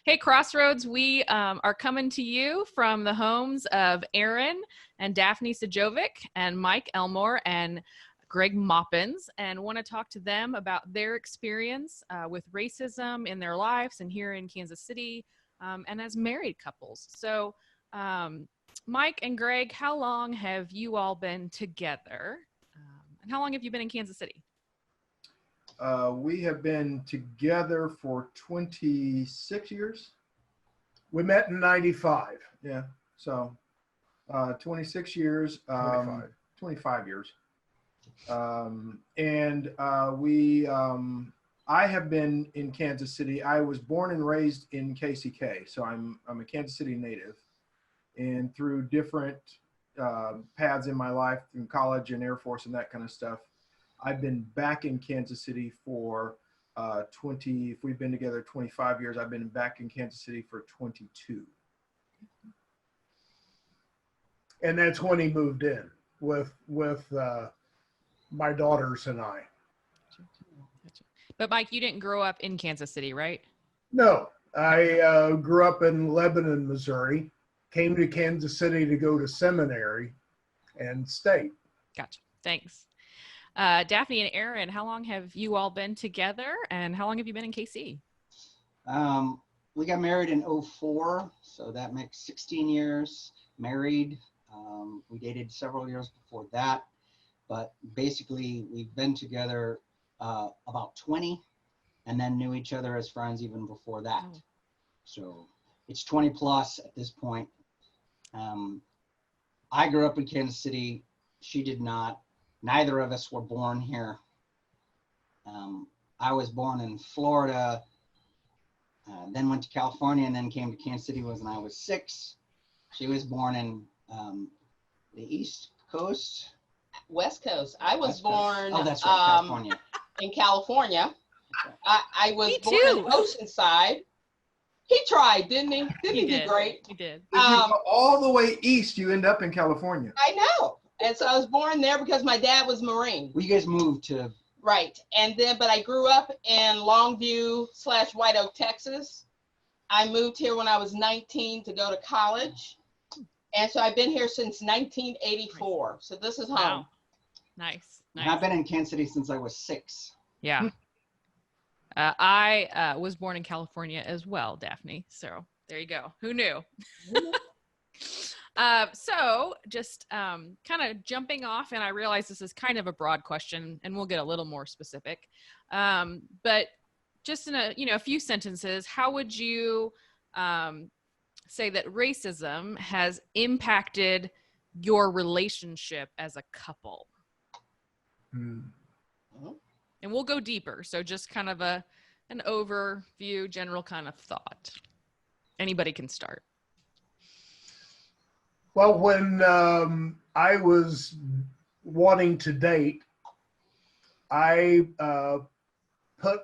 Hey, Crossroads, we are coming to you from the homes of Aren and Daphne Sajovic and Mike Elmore and Greg Maupins, and want to talk to them about their experience with racism in their lives and here in Kansas City and as married couples. So, Mike and Greg, how long have you all been together? And how long have you been in Kansas City? We have been together for 26 years. We met in 95. Yeah. So 26 years, 25 years. I have been in Kansas City. I was born and raised in KCK. So I'm a Kansas City native, and through different paths in my life, through college and Air Force and that kind of stuff, I've been back in Kansas City for if we've been together 25 years, I've been back in Kansas City for 22. And that's when he moved in with my daughters and I. But Mike, you didn't grow up in Kansas City, right? No, I grew up in Lebanon, Missouri, came to Kansas City to go to seminary and stayed. Gotcha. Thanks. Daphne and Aren, how long have you all been together, and how long have you been in KC? We got married in 2004, so that makes 16 years married. We dated several years before that, but basically we've been together about 20, and then knew each other as friends even before that. Oh. So it's 20 plus at this point. I grew up in Kansas City. She did not. Neither of us were born here. I was born in Florida, then went to California, and then came to Kansas City when I was 6. She was born in the East Coast. West Coast. I was born oh, that's right, California. In California. Okay. I was born in Oceanside. He tried, didn't he? Didn't he do great? He did. If you go all the way east, you end up in California. I know. And so I was born there because my dad was Marine. Well, you guys moved to... Right. And then, but I grew up in Longview/White Oak, Texas. I moved here when I was 19 to go to college. And so I've been here since 1984. So this is home. Wow. Nice. And I've been in Kansas City since I was 6. Yeah. I was born in California as well, Daphne. So there you go. Who knew? So just kind of jumping off, and I realize this is kind of a broad question, and we'll get a little more specific. But just in a few sentences, how would you say that racism has impacted your relationship as a couple? And we'll go deeper. So just kind of an overview, general kind of thought. Anybody can start. Well, when I was wanting to date, I put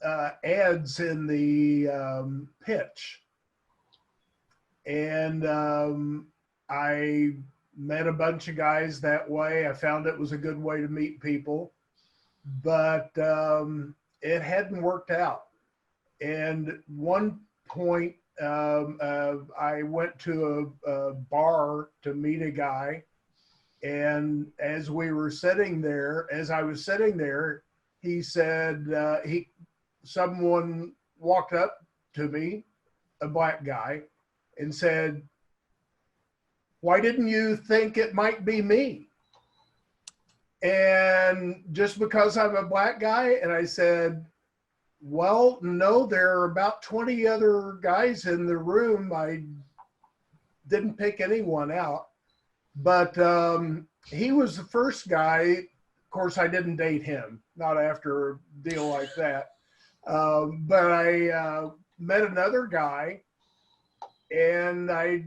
ads in the pitch. And I met a bunch of guys that way. I found it was a good way to meet people, but it hadn't worked out. And at one point, I went to a bar to meet a guy, and as I was sitting there, he said, someone walked up to me, a black guy, and said, "Why didn't you think it might be me?" And just because I'm a black guy, and I said, "Well, no, there are about 20 other guys in the room. I didn't pick anyone out." But he was the first guy. Of course, I didn't date him, not after a deal like that. But I met another guy, and I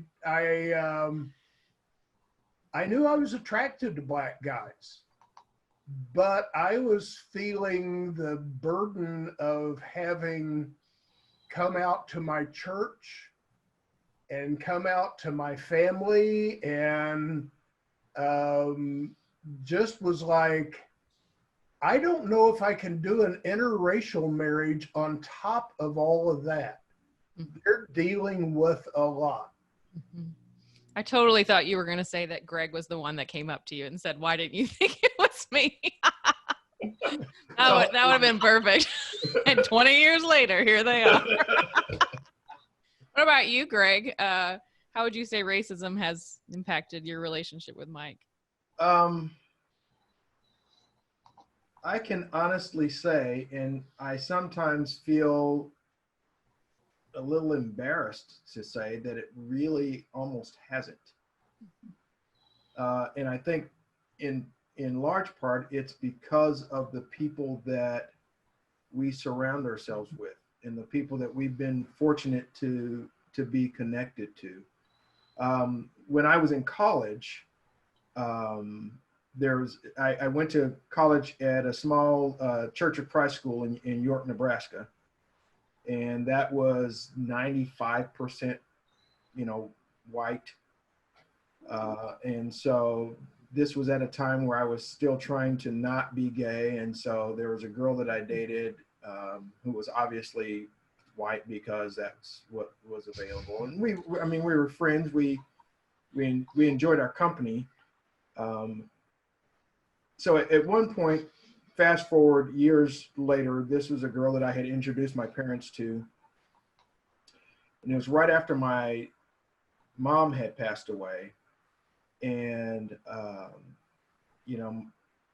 knew I was attracted to black guys. But I was feeling the burden of having come out to my church and come out to my family, and just was like, I don't know if I can do an interracial marriage on top of all of that. they're dealing with a lot. Mhm. I totally thought you were going to say that Greg was the one that came up to you and said, "Why didn't you think it was me?" That would have been perfect. And 20 years later, here they are. What about you, Greg? How would you say racism has impacted your relationship with Mike? I can honestly say, and I sometimes feel a little embarrassed to say, that it really almost hasn't. And I think in large part, it's because of the people that we surround ourselves with and the people that we've been fortunate to be connected to. When I was in college, I went to college at a small Church of Christ school in York, Nebraska. And that was 95%, white. And so this was at a time where I was still trying to not be gay. And so there was a girl that I dated who was obviously white because that's what was available. And we were friends. We enjoyed our company. So at one point, fast forward years later, this was a girl that I had introduced my parents to. And it was right after my mom had passed away. And,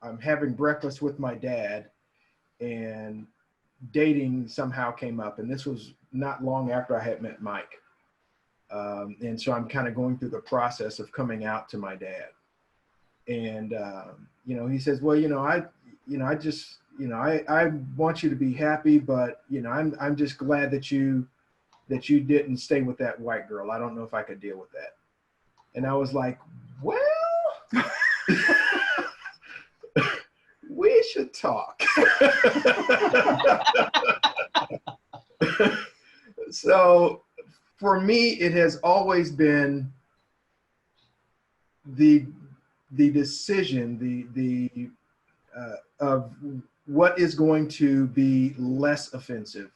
I'm having breakfast with my dad, and dating somehow came up. And this was not long after I had met Mike. And so I'm kind of going through the process of coming out to my dad. And, he says, well, I want you to be happy, but, I'm just glad that you didn't stay with that white girl. I don't know if I could deal with that. And I was like, well, we should talk. So for me, it has always been the decision, of what is going to be less offensive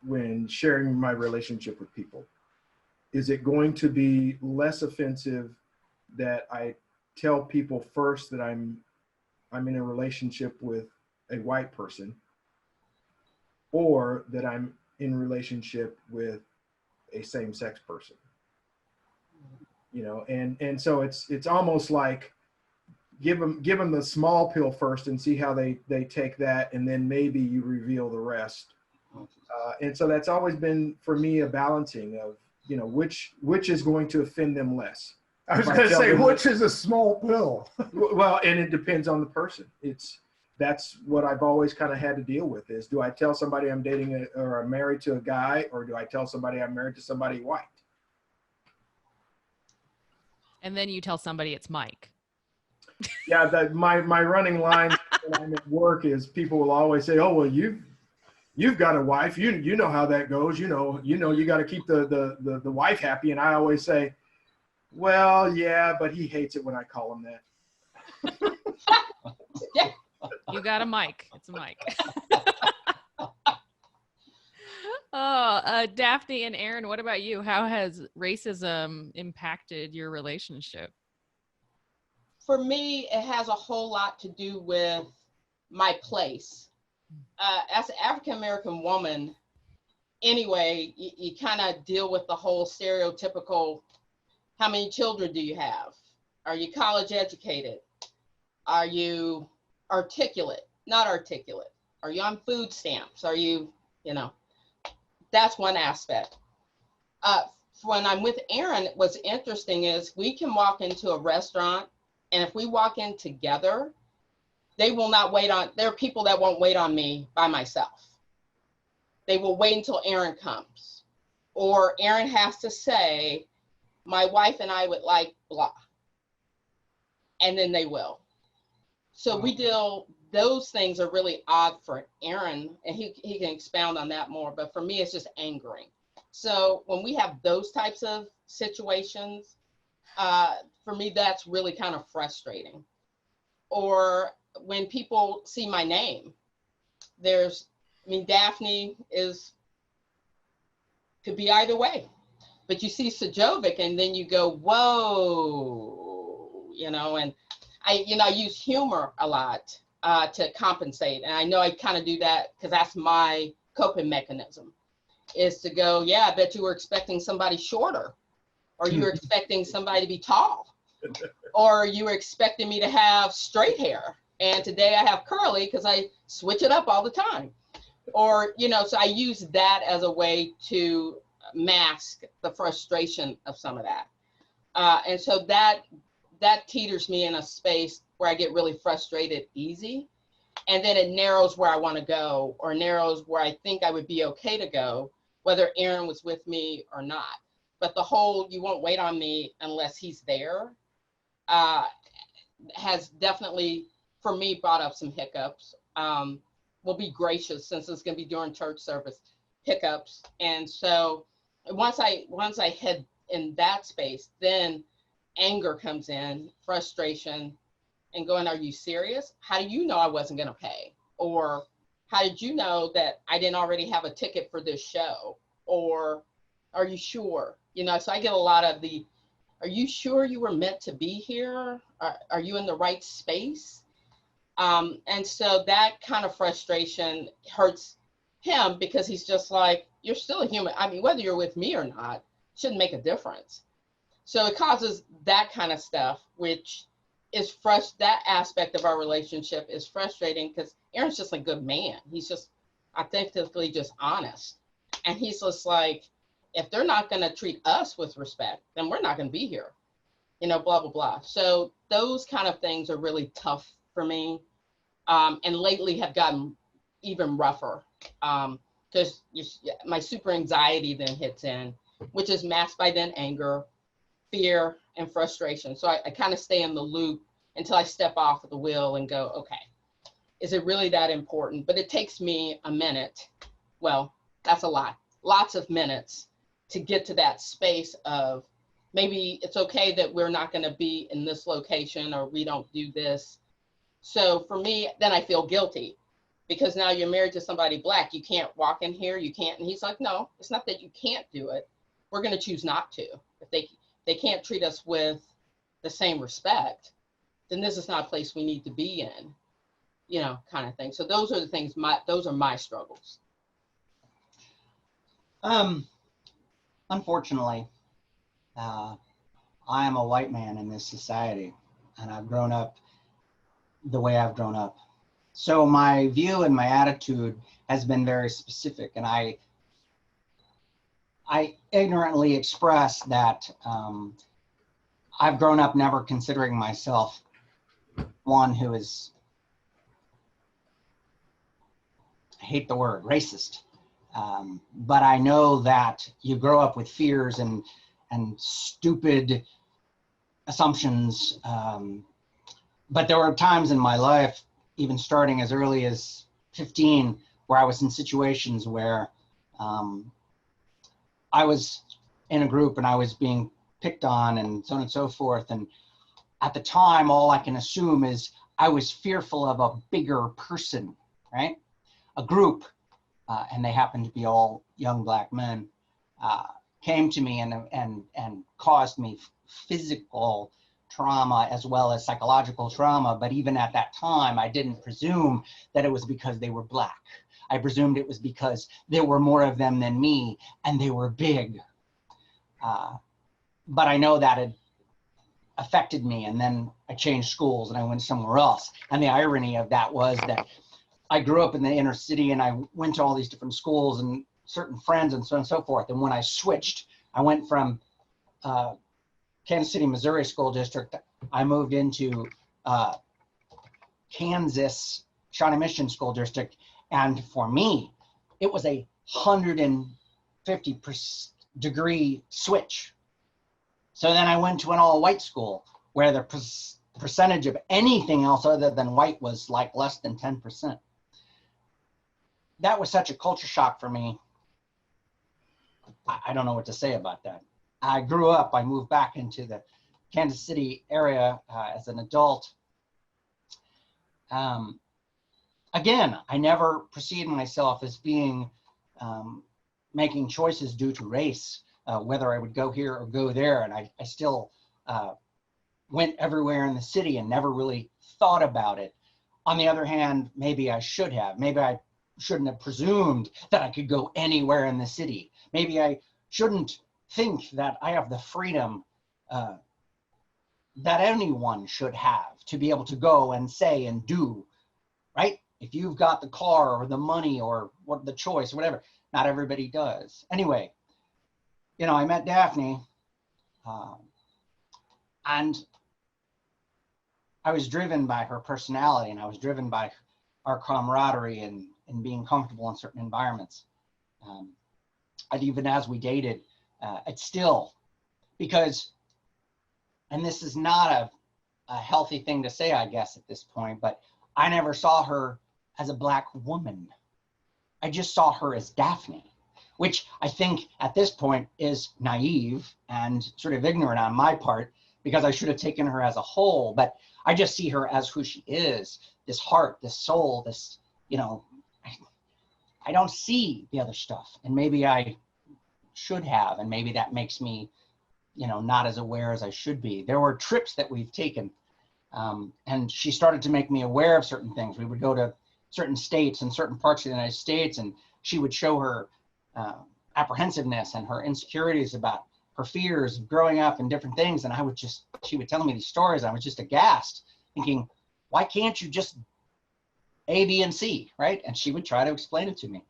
when sharing my relationship with people. Is it going to be less offensive that I tell people first that I'm in a relationship with a white person, or that I'm in relationship with a same-sex person? And so it's almost like give them the small pill first and see how they take that, and then maybe you reveal the rest. And so that's always been for me a balancing of which is going to offend them less. I was going to say, which is a small pill. Well, and it depends on the person. That's what I've always kind of had to deal with is, do I tell somebody I'm dating or I'm married to a guy, or do I tell somebody I'm married to somebody white? And then you tell somebody it's Mike. Yeah, my running line when I'm at work is people will always say, oh, well, you've got a wife. You know how that goes. You got to keep the wife happy. And I always say, well, yeah, but he hates it when I call him that. You got a Mike. It's a Mike. Daphne and Aren, what about you? How has racism impacted your relationship? For me, it has a whole lot to do with my place. As an African-American woman, anyway, you kind of deal with the whole stereotypical, how many children do you have? Are you college educated? Are you articulate? Not articulate? Are you on food stamps? Are you, that's one aspect. When I'm with Aren, what's interesting is we can walk into a restaurant, and if we walk in together, there are people that won't wait on me by myself. They will wait until Aren comes. Or Aren has to say, my wife and I would like blah. And then they will. So those things are really odd for Aren, and he can expound on that more, but for me, it's just angering. So when we have those types of situations, for me, that's really kind of frustrating. Or when people see my name, Daphne is could be either way. But you see Sajovic and then you go, whoa, you know, and I use humor a lot to compensate. And I know I kind of do that because that's my coping mechanism, is to go, yeah, I bet you were expecting somebody shorter, or you were expecting somebody to be tall, or you were expecting me to have straight hair. And today I have curly because I switch it up all the time. Or, you know, so I use that as a way to mask the frustration of some of that. And so that teeters me in a space where I get really frustrated easy. And then it narrows where I want to go, or narrows where I think I would be okay to go, whether Aren was with me or not. But the whole, you won't wait on me unless he's there, has definitely, for me, brought up some hiccups. We'll be gracious since it's going to be during church service, hiccups. And so once I head in that space, then anger comes in, frustration, and going, are you serious? How do you know I wasn't going to pay? Or how did you know that I didn't already have a ticket for this show? Or are you sure? You know, so I get a lot of the, are you sure you were meant to be here? Are you in the right space? And so that kind of frustration hurts him, because he's just like, you're still a human. I mean, whether you're with me or not, shouldn't make a difference. So it causes that kind of stuff, which is that aspect of our relationship is frustrating, because Aren's just a good man. He's just authentically just honest. And he's just like, if they're not going to treat us with respect, then we're not going to be here, you know, blah, blah, blah. So those kind of things are really tough for me. And lately have gotten even rougher, because my super anxiety then hits in, which is masked by then anger, fear, and frustration. So I kind of stay in the loop until I step off of the wheel and go, okay, is it really that important? But it takes me a minute. Well, that's a lot, lots of minutes to get to that space of, maybe it's okay that we're not going to be in this location, or we don't do this. So for me, then I feel guilty, because now you're married to somebody Black. You can't walk in here. You can't. And he's like, no, it's not that you can't do it. We're going to choose not to. If they can't treat us with the same respect, then this is not a place we need to be in, you know, kind of thing. So those are the things, those are my struggles. Unfortunately, I am a white man in this society, and I've grown up the way I've grown up. So my view and my attitude has been very specific, and I ignorantly express that I've grown up never considering myself one who is, I hate the word, racist. But I know that you grow up with fears and stupid assumptions. But there were times in my life, even starting as early as 15, where I was in situations where I was in a group and I was being picked on and so on and so forth. And at the time, all I can assume is I was fearful of a bigger person, right? A group, and they happened to be all young Black men, came to me and caused me physical trauma as well as psychological trauma. But even at that time, I didn't presume that it was because they were Black. I presumed it was because there were more of them than me and they were big. But I know that it affected me, and then I changed schools and I went somewhere else. And the irony of that was that I grew up in the inner city and I went to all these different schools and certain friends and so on and so forth. And when I switched, I went from Kansas City, Missouri school district. I moved into Kansas Shawnee Mission school district. And for me, it was a 150-degree switch. So then I went to an all white school where the percentage of anything else other than white was like less than 10%. That was such a culture shock for me. I don't know what to say about that. I grew up, I moved back into the Kansas City area as an adult. Again, I never perceived myself as being making choices due to race, whether I would go here or go there. And I still went everywhere in the city and never really thought about it. On the other hand, maybe I should have. Maybe I shouldn't have presumed that I could go anywhere in the city. Maybe I shouldn't think that I have the freedom that anyone should have to be able to go and say and do, right? If you've got the car or the money or what the choice, whatever, not everybody does. Anyway, you know, I met Daphne and I was driven by her personality, and I was driven by our camaraderie and being comfortable in certain environments. And even as we dated, it's still, because, and this is not a healthy thing to say, I guess, at this point, but I never saw her as a Black woman. I just saw her as Daphne, which I think at this point is naive and sort of ignorant on my part, because I should have taken her as a whole, but I just see her as who she is, this heart, this soul, this, you know, I don't see the other stuff, and maybe I should have, and maybe that makes me, you know, not as aware as I should be. There were trips that we've taken, and she started to make me aware of certain things. We would go to certain states and certain parts of the United States, and she would show her apprehensiveness and her insecurities about her fears of growing up and different things. And she would tell me these stories. I was just aghast, thinking, why can't you just A, B, and C, right? And she would try to explain it to me.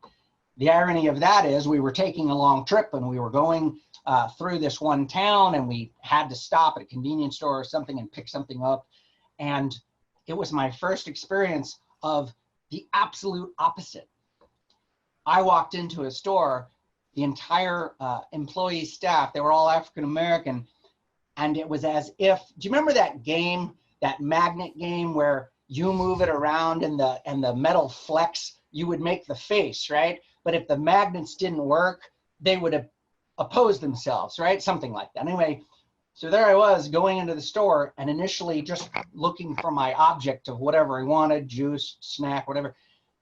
The irony of that is we were taking a long trip and we were going through this one town, and we had to stop at a convenience store or something and pick something up. And it was my first experience of the absolute opposite. I walked into a store, the entire employee staff, they were all African-American. And it was as if, do you remember that game, that magnet game where you move it around and the metal flex, you would make the face, right? But if the magnets didn't work, they would oppose themselves, right? Something like that. Anyway, so there I was going into the store and initially just looking for my object of whatever I wanted, juice, snack, whatever.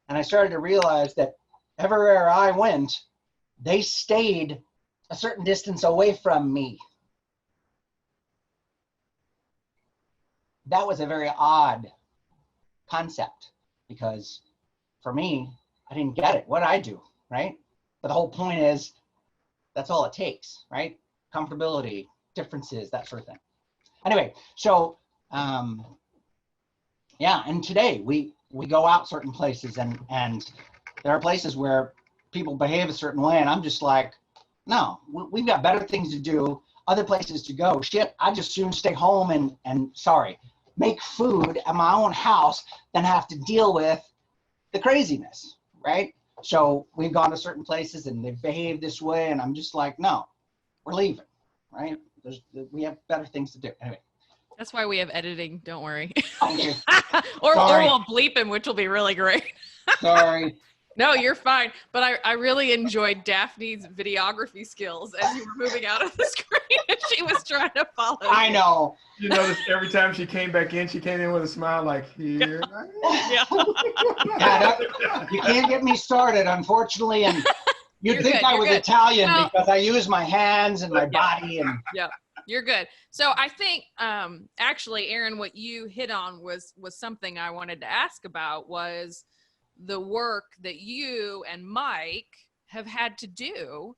And I started to realize that everywhere I went, they stayed a certain distance away from me. That was a very odd concept, because for me, I didn't get it. What did I do, right? But the whole point is, that's all it takes, right? Comfortability, differences, that sort of thing. Anyway, so yeah, and today we go out certain places, and there are places where people behave a certain way, and I'm just like, no, we've got better things to do, other places to go. Shit, I just soon stay home and make food at my own house than have to deal with the craziness, right? So we've gone to certain places and they've behaved this way, and I'm just like, no, we're leaving, right? We have better things to do. Anyway. That's why we have editing. Don't worry. Okay. or we'll bleep him, which will be really great. Sorry. No, you're fine. But I really enjoyed Daphne's videography skills as you were moving out of the screen and she was trying to follow you. I know. You noticed every time she came back in, she came in with a smile like, here I am. Yeah. You can't get me started, unfortunately. And you'd think I was Italian because I use my hands and my body. And yeah, you're good. So I think actually, Aren, what you hit on was something I wanted to ask about, was the work that you and Mike have had to do.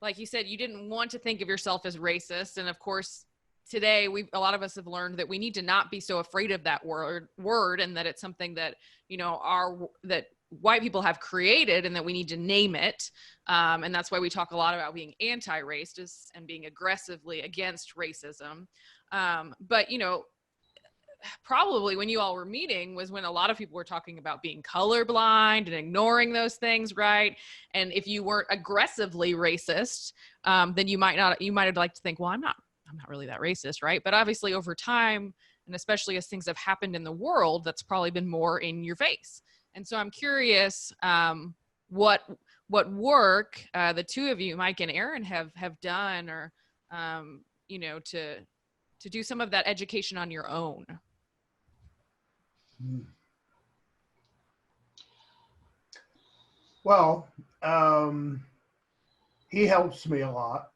Like you said, you didn't want to think of yourself as racist. And of course, today, a lot of us have learned that we need to not be so afraid of that word, and that it's something that, you know, that white people have created, and that we need to name it. And that's why we talk a lot about being anti-racist and being aggressively against racism. But, you know, probably when you all were meeting was when a lot of people were talking about being colorblind and ignoring those things, right? And if you weren't aggressively racist, then you might have liked to think, well, I'm not really that racist, right? But obviously over time, and especially as things have happened in the world, that's probably been more in your face. And so I'm curious what work the two of you, Mike and Aren, have done, or you know, to do some of that education on your own. Well, he helps me a lot.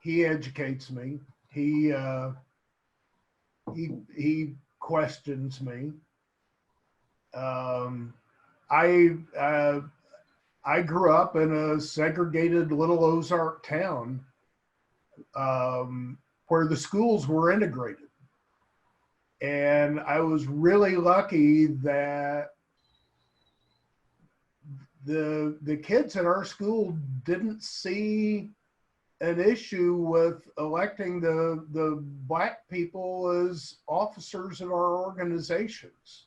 He educates me. He questions me. I grew up in a segregated little Ozark town where the schools were integrated. And I was really lucky that the kids at our school didn't see an issue with electing the Black people as officers in our organizations.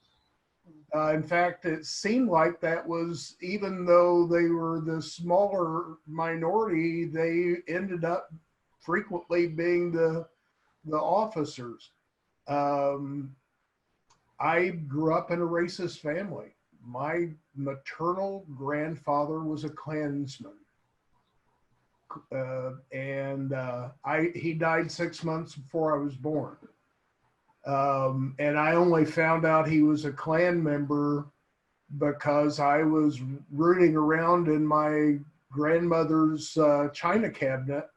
In fact, it seemed like that was, even though they were the smaller minority, they ended up frequently being the officers. I grew up in a racist family. My maternal grandfather was a Klansman. He died 6 months before I was born. And I only found out he was a Klan member because I was rooting around in my grandmother's china cabinet,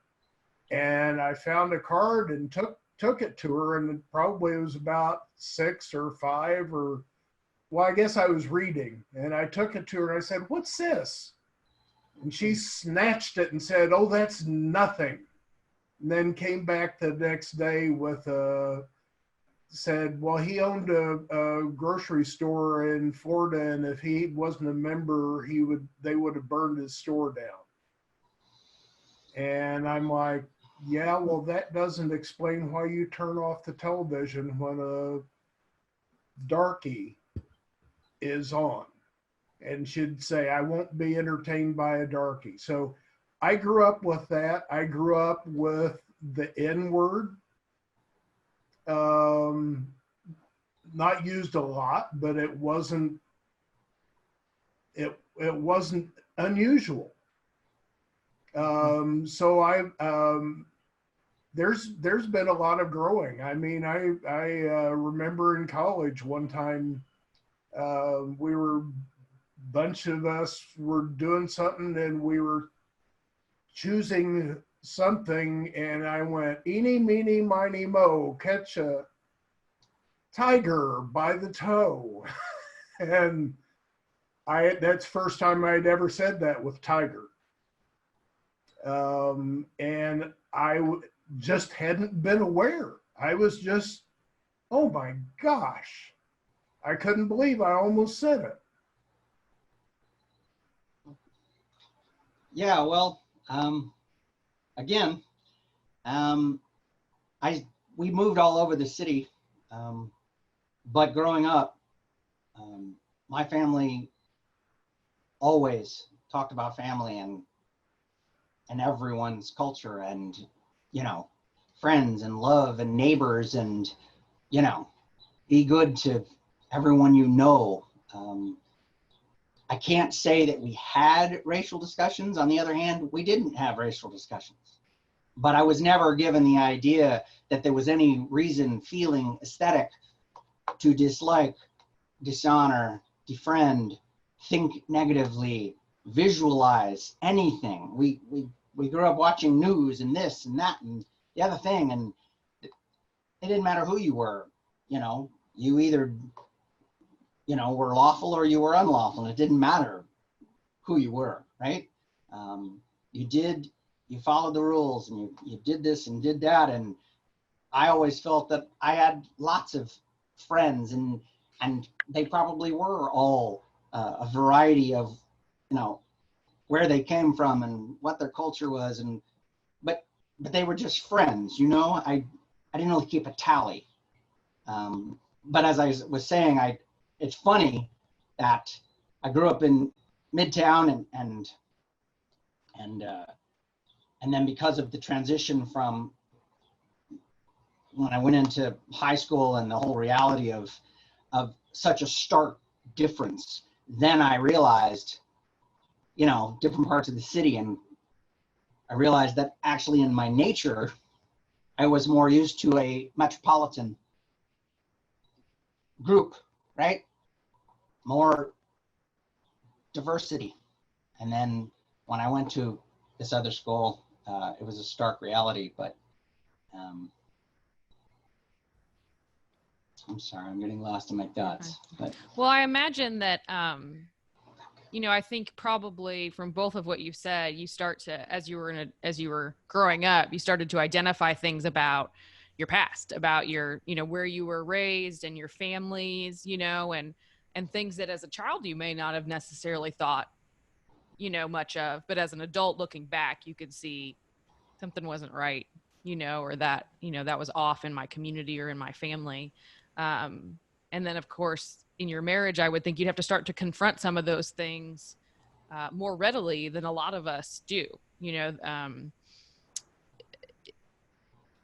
and I found a card and took it to her, and it probably was about 6 or 5, or, well, I guess I was reading, and I took it to her and I said, "What's this?" And she snatched it and said, "Oh, that's nothing." And then came back the next day with said, well, he owned a grocery store in Florida, and if he wasn't a member, they would have burned his store down. And I'm like, yeah, well, that doesn't explain why you turn off the television when a darky is on. And she'd say, I won't be entertained by a darky. So I grew up with that. I grew up with the N-word. Not used a lot, but it wasn't unusual. So there's been a lot of growing. I mean, I remember in college one time, bunch of us were doing something and we were choosing something, and I went, eeny, meeny, miny, mo, catch a tiger by the toe. And that's the first time I'd ever said that with tiger. And I just hadn't been aware. I was just, oh my gosh, I couldn't believe I almost said it. Yeah, well, again, we moved all over the city, but growing up, my family always talked about family and everyone's culture and, you know, friends and love and neighbors and, you know, be good to everyone you know. I can't say that we had racial discussions. On the other hand, we didn't have racial discussions. But I was never given the idea that there was any reason, feeling, aesthetic to dislike, dishonor, defriend, think negatively, visualize anything. We grew up watching news and this and that and the other thing, and it didn't matter who you were. You know, you either, you know, were lawful or you were unlawful, and it didn't matter who you were, right? You followed the rules, and you did this and did that, and I always felt that I had lots of friends, and they probably were all a variety of, you know, where they came from and what their culture was, and but they were just friends, you know. I didn't really keep a tally, but as I was saying, it's funny that I grew up in Midtown and then because of the transition from when I went into high school and the whole reality of such a stark difference, then I realized, you know, different parts of the city, and I realized that actually in my nature, I was more used to a metropolitan group, right? More diversity. And then when I went to this other school, it was a stark reality, but I'm sorry, I'm getting lost in my thoughts. But well, I imagine that, you know, I think probably from both of what you said, you start to, as you were growing up, you started to identify things about your past, about your, you know, where you were raised and your families, you know, and things that as a child you may not have necessarily thought, you know, much of, but as an adult looking back, you could see something wasn't right, you know, or that, you know, that was off in my community or in my family. And then of course in your marriage, I would think you'd have to start to confront some of those things more readily than a lot of us do. You know,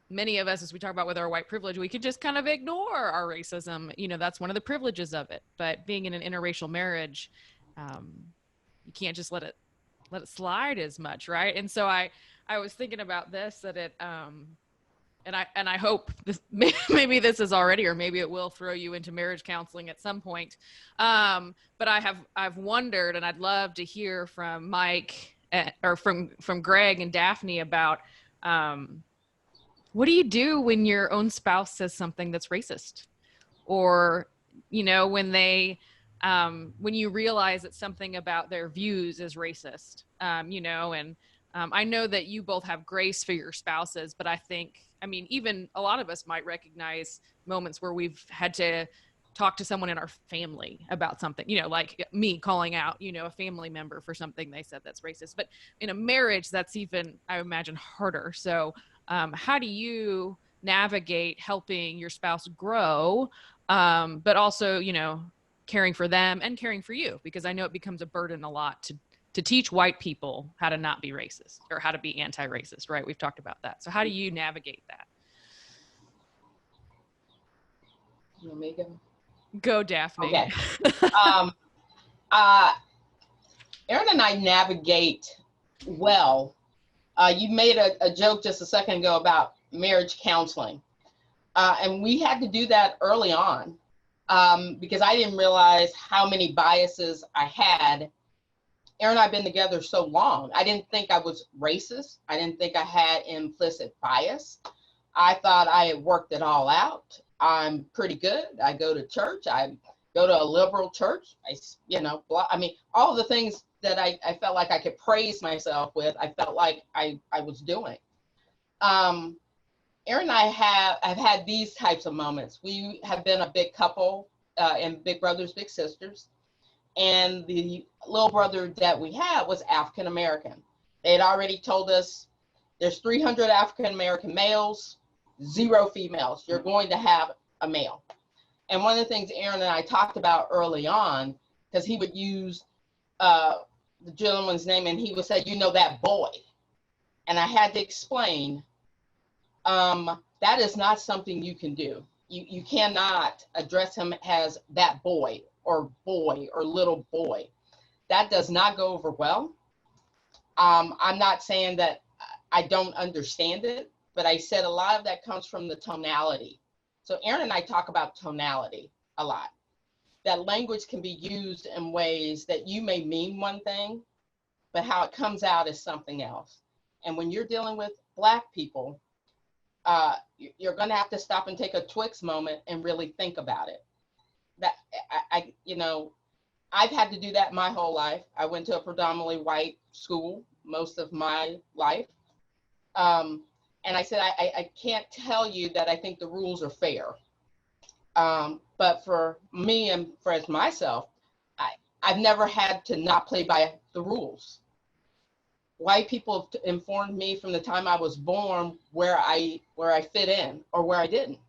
many of us, as we talk about with our white privilege, we could just kind of ignore our racism. You know, that's one of the privileges of it. But being in an interracial marriage, you can't just let it slide as much, right? And so I was thinking about this, that it, and I hope this, maybe this is already, or maybe it will throw you into marriage counseling at some point. But I've wondered, and I'd love to hear from Mike or from Greg and Daphne about, what do you do when your own spouse says something that's racist, or, you know, when they, when you realize that something about their views is racist, you know, and I know that you both have grace for your spouses, but I think, I mean, even a lot of us might recognize moments where we've had to talk to someone in our family about something, you know, like me calling out, you know, a family member for something they said that's racist. But in a marriage, that's even, I imagine, harder. So how do you navigate helping your spouse grow, but also, you know, caring for them and caring for you? Because I know it becomes a burden a lot to teach white people how to not be racist or how to be anti-racist, right? We've talked about that. So how do you navigate that? You want me to go? Go, Daphne. Okay. Aren and I navigate well. You made a joke just a second ago about marriage counseling. And we had to do that early on because I didn't realize how many biases I had. Aren and I have been together so long. I didn't think I was racist. I didn't think I had implicit bias. I thought I had worked it all out. I'm pretty good. I go to church. I go to a liberal church. You know, I mean, all the things that I felt like I could praise myself with, I felt like I was doing. Aren and I've had these types of moments. We have been a big couple and big brothers, big sisters. And the little brother that we had was African American. They had already told us there's 300 African American males, 0 females. You're going to have a male. And one of the things Aren and I talked about early on, because he would use the gentleman's name and he would say, you know, that boy. And I had to explain, that is not something you can do. You cannot address him as that boy or little boy. That does not go over well. I'm not saying that I don't understand it, but I said a lot of that comes from the tonality. So Aren and I talk about tonality a lot. That language can be used in ways that you may mean one thing, but how it comes out is something else. And when you're dealing with Black people, you're going to have to stop and take a Twix moment and really think about it. That you know, I've had to do that my whole life. I went to a predominantly white school most of my life. And I said, I can't tell you that I think the rules are fair. But for me and for myself, I've never had to not play by the rules. White people have informed me from the time I was born where I fit in or where I didn't.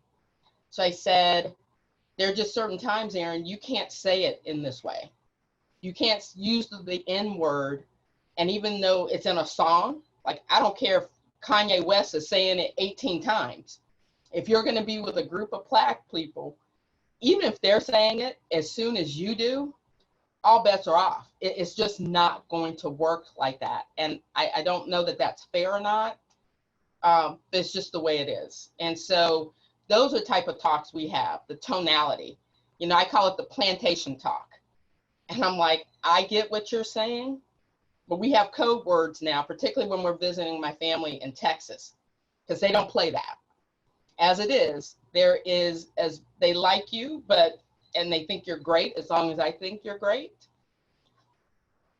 So I said, there are just certain times, Aren, you can't say it in this way. You can't use the N word. And even though it's in a song, like I don't care if Kanye West is saying it 18 times. If you're going to be with a group of Black people, even if they're saying it as soon as you do, all bets are off. It's just not going to work like that. And I don't know that that's fair or not. It's just the way it is. And so those are the type of talks we have, the tonality. I call it the plantation talk. And I'm like, I get what you're saying, but we have code words now, particularly when we're visiting my family in Texas, because they don't play that. As it is, there is, as they like you, and they think you're great as long as I think you're great.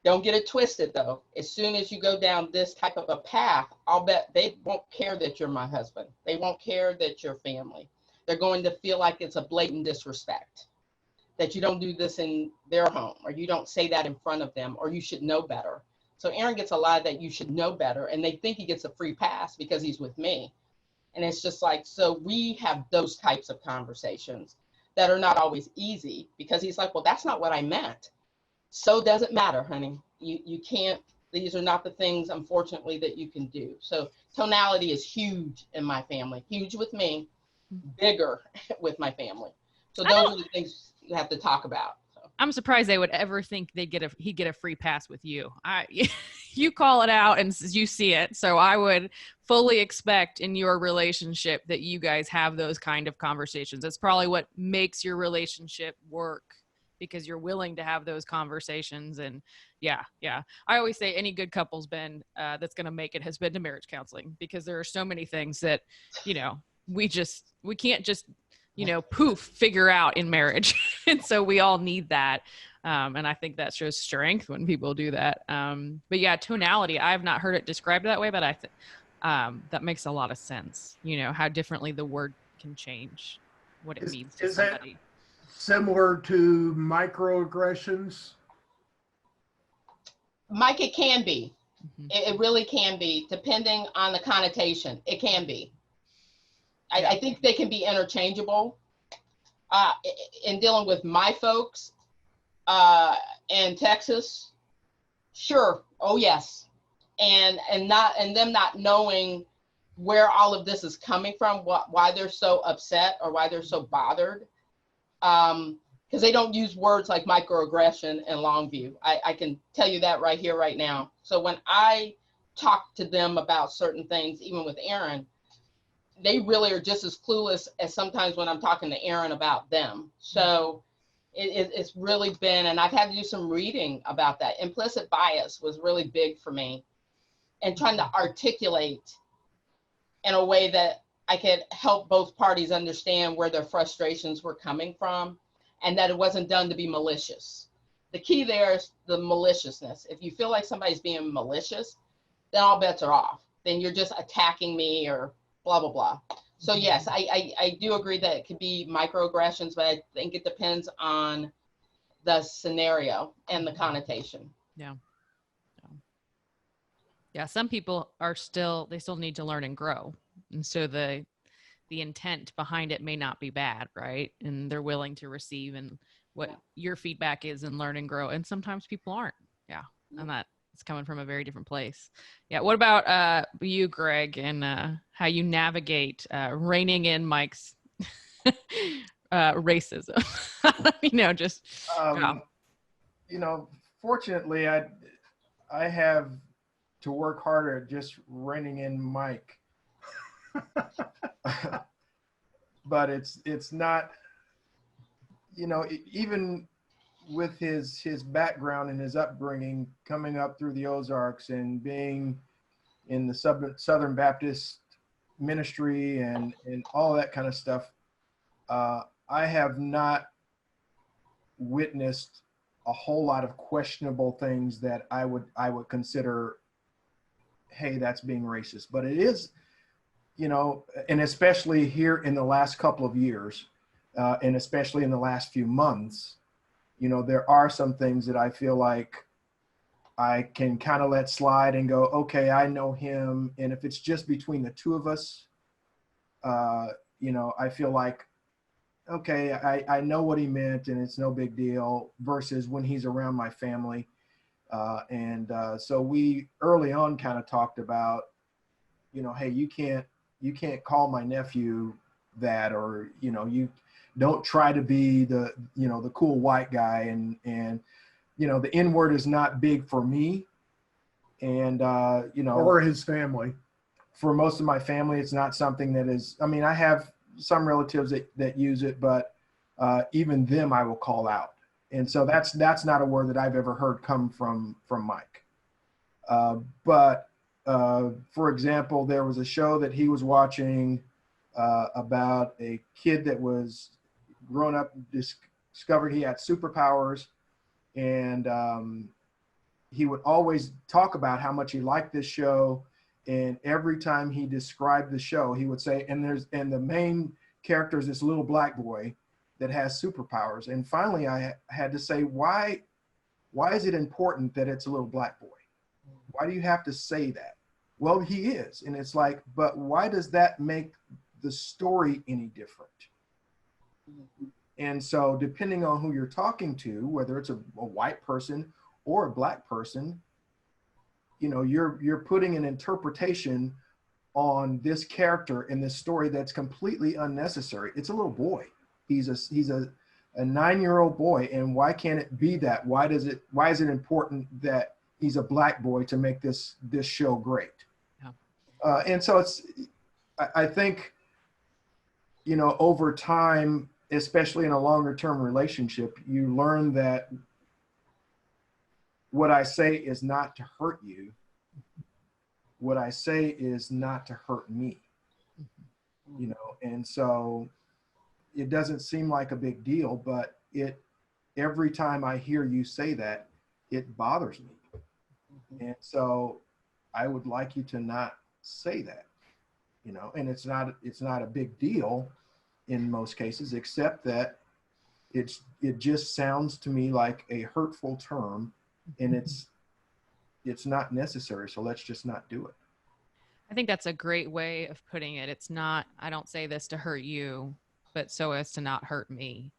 Don't get it twisted though. As soon as you go down this type of a path, I'll bet they won't care that you're my husband. They won't care that you're family. They're going to feel like it's a blatant disrespect, that you don't do this in their home, or you don't say that in front of them, or you should know better. So Aren gets a lot of that, you should know better, and they think he gets a free pass because he's with me. And it's just like, so we have those types of conversations that are not always easy, because he's like, well, that's not what I meant. So does it matter, honey? You can't, these are not the things, unfortunately, that you can do. So tonality is huge in my family, huge with me, bigger with my family. So those are the things you have to talk about. So. I'm surprised they would ever think he'd get a free pass with you. You call it out and you see it. So I would fully expect in your relationship that you guys have those kind of conversations. That's probably what makes your relationship work, because you're willing to have those conversations. And yeah. I always say any good couple's been, that's going to make it, has been to marriage counseling, because there are so many things that, we can't just, figure out in marriage. And so we all need that. And I think that shows strength when people do that. But yeah, tonality, I've not heard it described that way, but I think that makes a lot of sense. How differently the word can change what it means to somebody. Similar to microaggressions? Mike, it can be. Mm-hmm. It really can be, depending on the connotation. It can be. I think they can be interchangeable. In dealing with my folks in Texas, sure, oh yes, and them not knowing where all of this is coming from, why they're so upset or why they're so bothered. Because they don't use words like microaggression and Longview. I can tell you that right here, right now. So when I talk to them about certain things, even with Aren, they really are just as clueless as sometimes when I'm talking to Aren about them. So it's really been, and I've had to do some reading about that. Implicit bias was really big for me, and trying to articulate in a way that I could help both parties understand where their frustrations were coming from, and that it wasn't done to be malicious. The key there is the maliciousness. If you feel like somebody's being malicious, then all bets are off. Then you're just attacking me or blah, blah, blah. So yes, I do agree that it could be microaggressions, but I think it depends on the scenario and the connotation. Yeah, some people they still need to learn and grow. And so the intent behind it may not be bad, right? And they're willing to receive and what your feedback is and learn and grow. And sometimes people aren't. Yeah. And that it's coming from a very different place. Yeah. What about you, Greg, and how you navigate reining in Mike's racism? Fortunately, I have to work harder at just reining in Mike. But it's not, even with his background and his upbringing, coming up through the Ozarks and being in the Southern Baptist ministry and all that kind of stuff, I have not witnessed a whole lot of questionable things that I would consider, hey, that's being racist. But it is, and especially here in the last couple of years, and especially in the last few months, there are some things that I feel like I can kind of let slide and go, okay, I know him. And if it's just between the two of us, I feel like, okay, I know what he meant and it's no big deal, versus when he's around my family. So we early on kind of talked about, hey, you can't call my nephew that, or, you don't try to be the cool white guy. And the N word is not big for me. And, or his family. For most of my family, it's not something that is, I have some relatives that use it, but even them I will call out. And so that's not a word that I've ever heard come from Mike. But for example, there was a show that he was watching about a kid that was grown up, discovered he had superpowers, and he would always talk about how much he liked this show. And every time he described the show, he would say, and the main character is this little black boy that has superpowers. And finally, I had to say, why is it important that it's a little black boy? Why do you have to say that? Well, he is. And it's like, but why does that make the story any different? And so depending on who you're talking to, whether it's a white person or a black person, you know, you're putting an interpretation on this character in this story that's completely unnecessary. It's a little boy. He's a 9-year-old boy, and why can't it be that? Why is it important that he's a black boy to make this show great? Yeah. And so I think, you know, over time, especially in a longer term relationship, you learn that what I say is not to hurt you. What I say is not to hurt me, you know? And so it doesn't seem like a big deal, but every time I hear you say that, it bothers me. And so I would like you to not say that, you know, and it's not a big deal in most cases, except that it just sounds to me like a hurtful term, and it's not necessary. So let's just not do it. I think that's a great way of putting it. It's not, I don't say this to hurt you, but so as to not hurt me.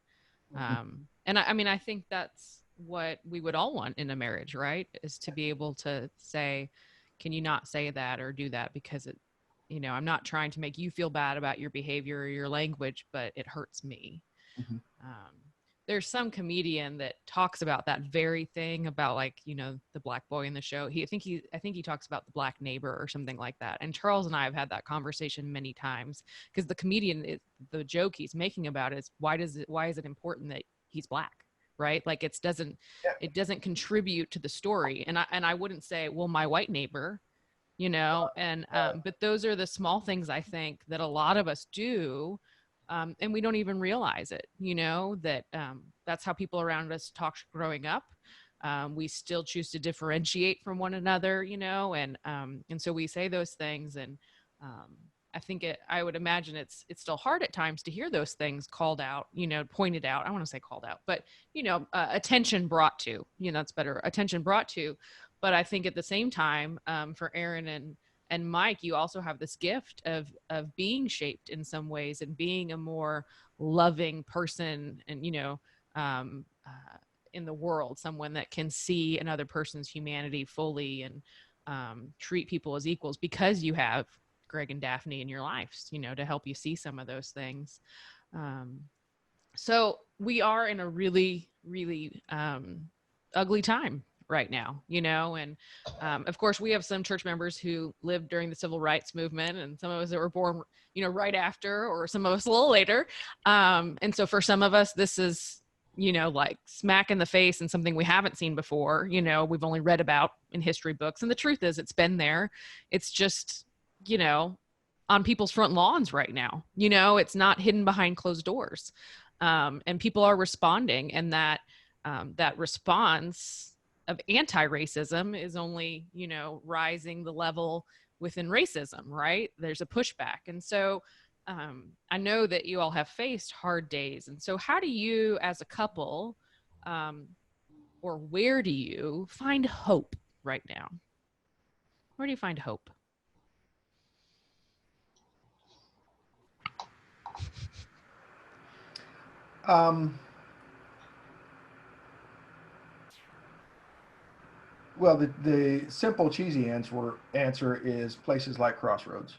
And I mean, I think that's what we would all want in a marriage, right? Is to be able to say, can you not say that or do that? Because it, you know, I'm not trying to make you feel bad about your behavior or your language, but it hurts me. Mm-hmm. There's some comedian that talks about that very thing about, like, you know, the black boy in the show. I think he talks about the black neighbor or something like that. And Charles and I have had that conversation many times, because the comedian, the joke he's making about it is why is it important that he's black, right? Like it doesn't contribute to the story. And I wouldn't say, well, my white neighbor, you know, and but those are the small things I think that a lot of us do. And we don't even realize it, you know, that that's how people around us talk growing up. We still choose to differentiate from one another, you know, and so we say those things. And I think I would imagine it's still hard at times to hear those things called out, you know, pointed out. I want to say called out, but, you know, attention brought to, you know, it's better, attention brought to. But I think at the same time, for Aren and Mike, you also have this gift of being shaped in some ways and being a more loving person, and, you know, in the world, someone that can see another person's humanity fully and treat people as equals, because you have Greg and Daphne in your lives, you know, to help you see some of those things. So we are in a really, really ugly time right now, you know, and of course we have some church members who lived during the civil rights movement, and some of us that were born, you know, right after, or some of us a little later. And so for some of us, this is, you know, like smack in the face and something we haven't seen before, you know, we've only read about in history books. And the truth is, it's been there. It's just, you know, on people's front lawns right now, you know, it's not hidden behind closed doors. And people are responding, and that response of anti-racism is only, you know, rising the level within racism, right? There's a pushback. And so I know that you all have faced hard days. And so how do you as a couple, or where do you find hope right now? Where do you find hope? Well, the simple, cheesy answer is places like Crossroads.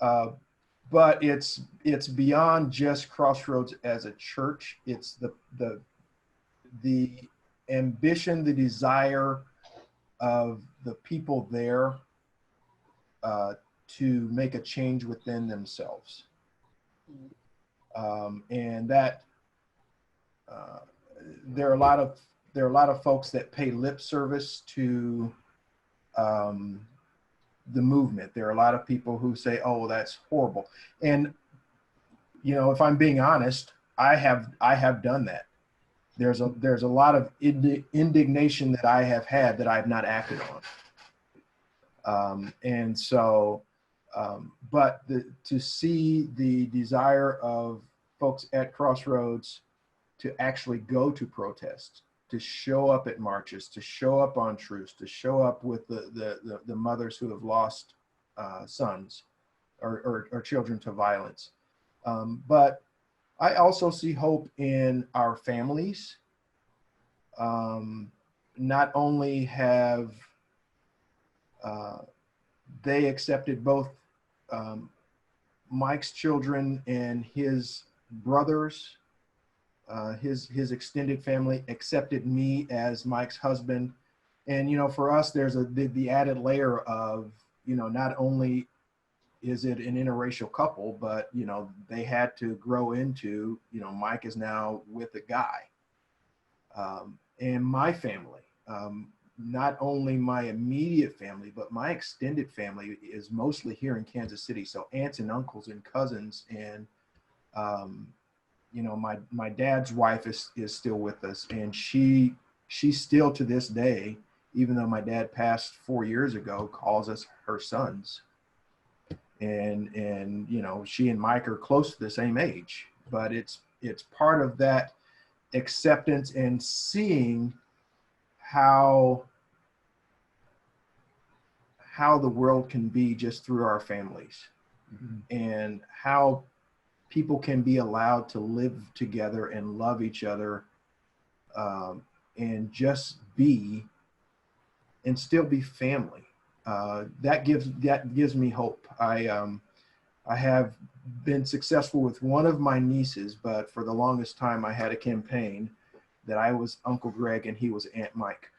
But it's beyond just Crossroads as a church. It's the ambition, the desire of the people there to make a change within themselves. And that there are a lot of there are a lot of folks that pay lip service to the movement. There are a lot of people who say, "Oh, that's horrible," and if I'm being honest, I have done that. There's a lot of indignation that I have had that I've not acted on, and so, but to see the desire of folks at Crossroads to actually go to protests, to show up at marches, to show up on truce, to show up with the mothers who have lost sons or children to violence. But I also see hope in our families. Not only have they accepted both Mike's children and his brothers, his extended family accepted me as Mike's husband. And, for us, there's the added layer of, not only is it an interracial couple, but, they had to grow into, Mike is now with a guy. And my family, not only my immediate family, but my extended family is mostly here in Kansas City. So aunts and uncles and cousins and, my dad's wife is still with us, and she's still to this day, even though my dad passed 4 years ago, calls us her sons. And she and Mike are close to the same age, but it's part of that acceptance and seeing how the world can be just through our families, and how people can be allowed to live together and love each other, and just be and still be family. That gives me hope. I have been successful with one of my nieces, but for the longest time I had a campaign that I was Uncle Greg and he was Aunt Mike.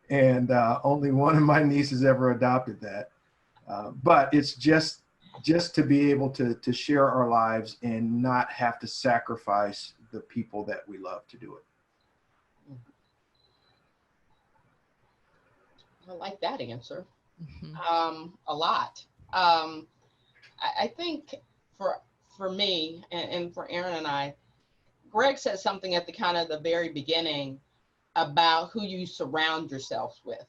And only one of my nieces ever adopted that. But it's just to be able to share our lives and not have to sacrifice the people that we love to do it. I like that answer. A lot. I think for me and for Aren and I, Greg said something at the very beginning about who you surround yourself with.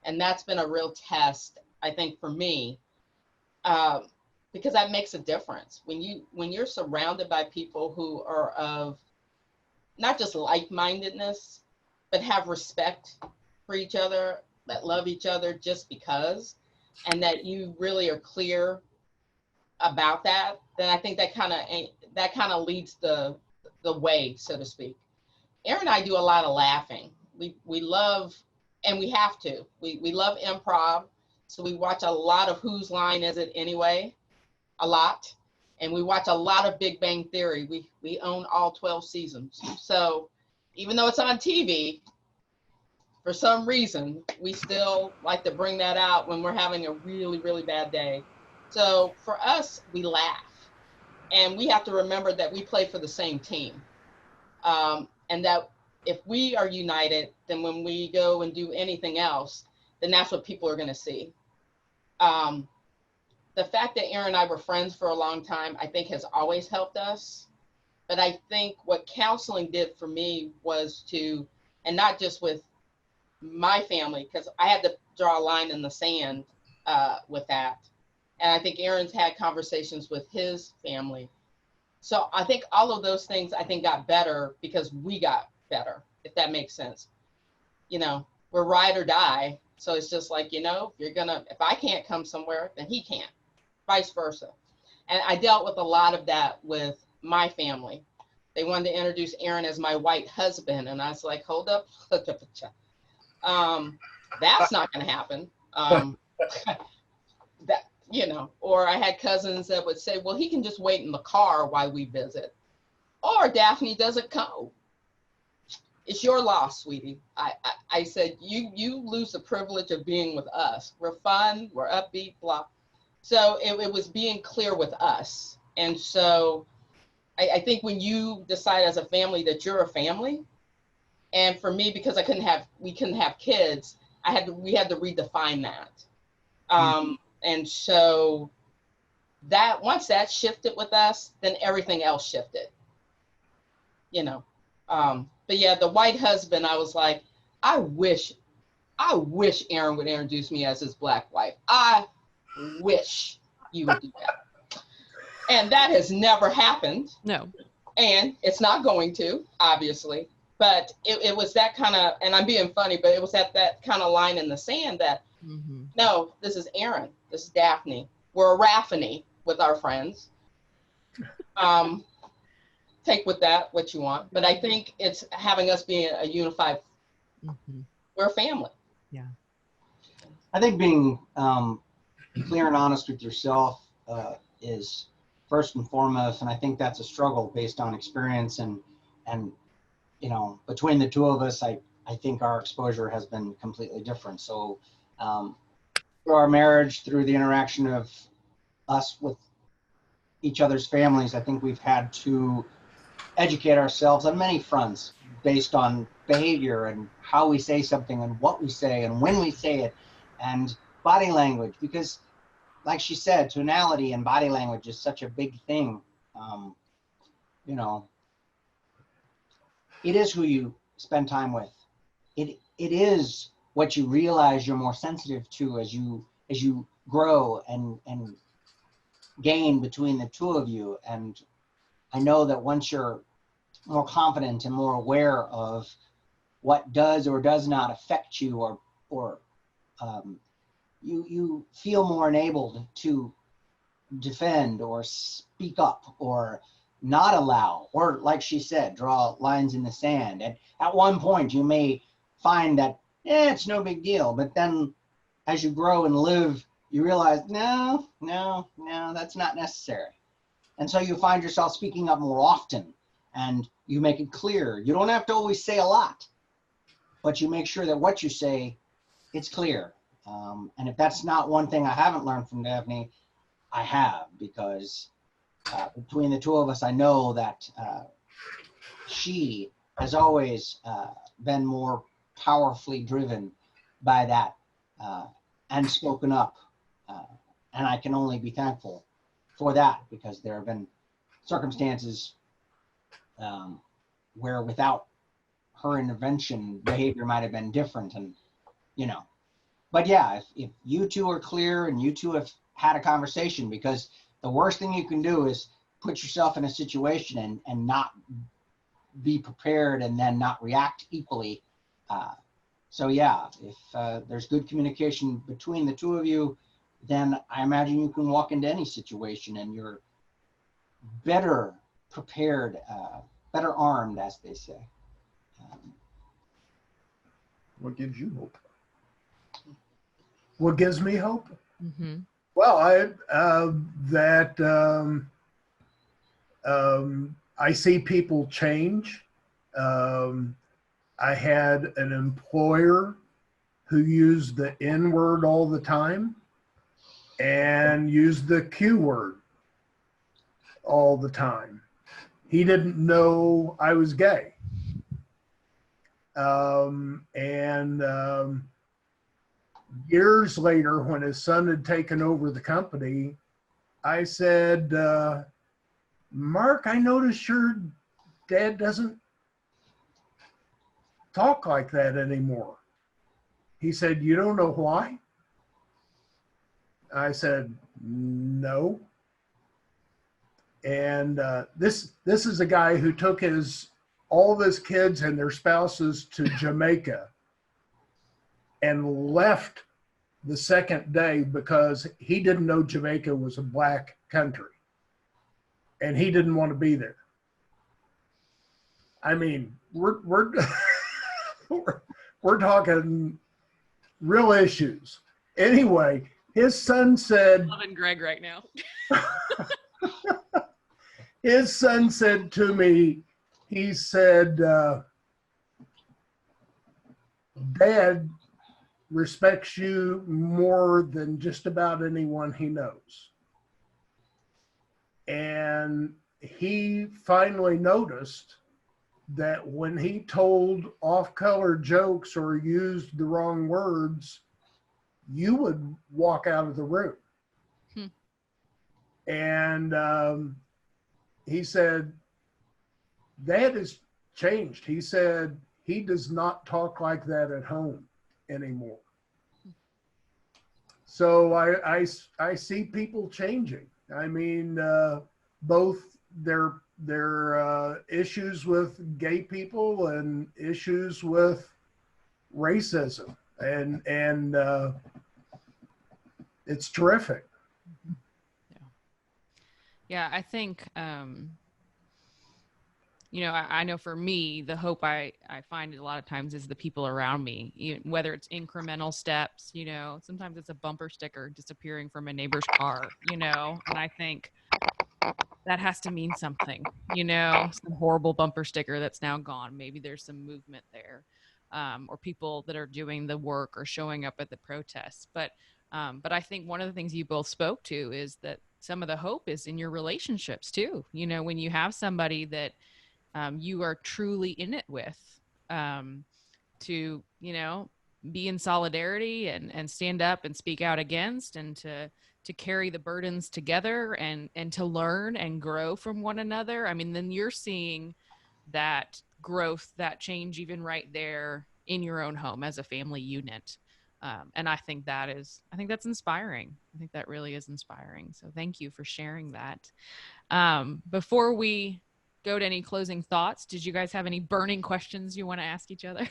And that's been a real test, I think, for me, because that makes a difference. When you're surrounded by people who are of not just like-mindedness, but have respect for each other, that love each other just because, and that you really are clear about that, then I think that kind of leads the way, so to speak. Aren and I do a lot of laughing. We love, and we have to. We love improv, so we watch a lot of Whose Line Is It Anyway? A lot, and we watch a lot of Big Bang Theory. We own all 12 seasons. So even though it's on TV, for some reason, we still like to bring that out when we're having a really, really bad day. So for us, we laugh. And we have to remember that we play for the same team. And that if we are united, then when we go and do anything else, then that's what people are going to see. The fact that Aren and I were friends for a long time, I think has always helped us. But I think what counseling did for me was to, and not just with my family, because I had to draw a line in the sand with that. And I think Aren's had conversations with his family. So I think all of those things got better because we got better, if that makes sense. We're ride or die. So it's just like, if I can't come somewhere, then he can't, vice versa. And I dealt with a lot of that with my family. They wanted to introduce Aren as my white husband. And I was like, hold up. That's not going to happen. Or I had cousins that would say, well, he can just wait in the car while we visit. Or Daphne doesn't come. It's your loss, sweetie. I said, you lose the privilege of being with us. We're fun, we're upbeat, blah. So it was being clear with us. And so I think when you decide as a family that you're a family, and for me, because we couldn't have kids, we had to redefine that. And so that once that shifted with us, then everything else shifted, you know. But yeah, the white husband, I was like, I wish Aren would introduce me as his black wife. I wish you would do that. And that has never happened. No. And it's not going to, obviously. But it was that kind of, and I'm being funny, but it was at that kind of line in the sand that, no, this is Aren, this is Daphne. We're a Raffany with our friends. Take with that what you want. But I think it's having us being a unified, we're a family. Yeah. I think being clear and honest with yourself is first and foremost, and I think that's a struggle based on experience and you know, between the two of us, I think our exposure has been completely different. So through our marriage, through the interaction of us with each other's families, I think we've had to educate ourselves on many fronts based on behavior and how we say something and what we say and when we say it and body language, because like she said, tonality and body language is such a big thing. You know, it is who you spend time with. It is what you realize you're more sensitive to as you grow and gain between the two of you. And I know that once you're more confident and more aware of what does or does not affect you, or you feel more enabled to defend or speak up or not allow, or like she said, draw lines in the sand. And at one point you may find that it's no big deal, but then as you grow and live, you realize no, that's not necessary. And so you find yourself speaking up more often, and you make it clear. You don't have to always say a lot, but you make sure that what you say, it's clear. And if that's not one thing I haven't learned from Daphne, I have, because between the two of us, I know that she has always been more powerfully driven by that and spoken up. And I can only be thankful for that, because there have been circumstances where without her intervention, behavior might have been different. And, you know, but yeah, if you two are clear and you two have had a conversation, because the worst thing you can do is put yourself in a situation and not be prepared and then not react equally. So yeah, if there's good communication between the two of you, then I imagine you can walk into any situation and you're better prepared, better armed, as they say. What gives you hope? What gives me hope? Mm-hmm. Well, I see people change. I had an employer who used the N word all the time and used the Q word all the time. He didn't know I was gay. Years later, when his son had taken over the company, I said, Mark, I noticed your dad doesn't talk like that anymore. He said, you don't know why? I said, no. And this is a guy who took all of his kids and their spouses to Jamaica and left the second day because he didn't know Jamaica was a black country and he didn't want to be there. I mean, we're we're talking real issues. Anyway, his son said, Loving Greg right now. His son said to me, he said, Dad respects you more than just about anyone he knows. And he finally noticed that when he told off-color jokes or used the wrong words, you would walk out of the room. And he said, that has changed. He said, he does not talk like that at home anymore. So I see people changing. I mean, both their issues with gay people and issues with racism, and it's terrific. Yeah, I think, you know, I know for me, the hope I find a lot of times is the people around me, whether it's incremental steps, you know, sometimes it's a bumper sticker disappearing from a neighbor's car, you know, and I think that has to mean something, you know, some horrible bumper sticker that's now gone. Maybe there's some movement there, or people that are doing the work or showing up at the protests. But I think one of the things you both spoke to is that some of the hope is in your relationships too. You know, when you have somebody that you are truly in it with, to, you know, be in solidarity and stand up and speak out against, and to carry the burdens together and to learn and grow from one another. I mean, then you're seeing that growth, that change even right there in your own home as a family unit. And I think that's inspiring. I think that really is inspiring. So thank you for sharing that. Before we go to any closing thoughts, did you guys have any burning questions you want to ask each other?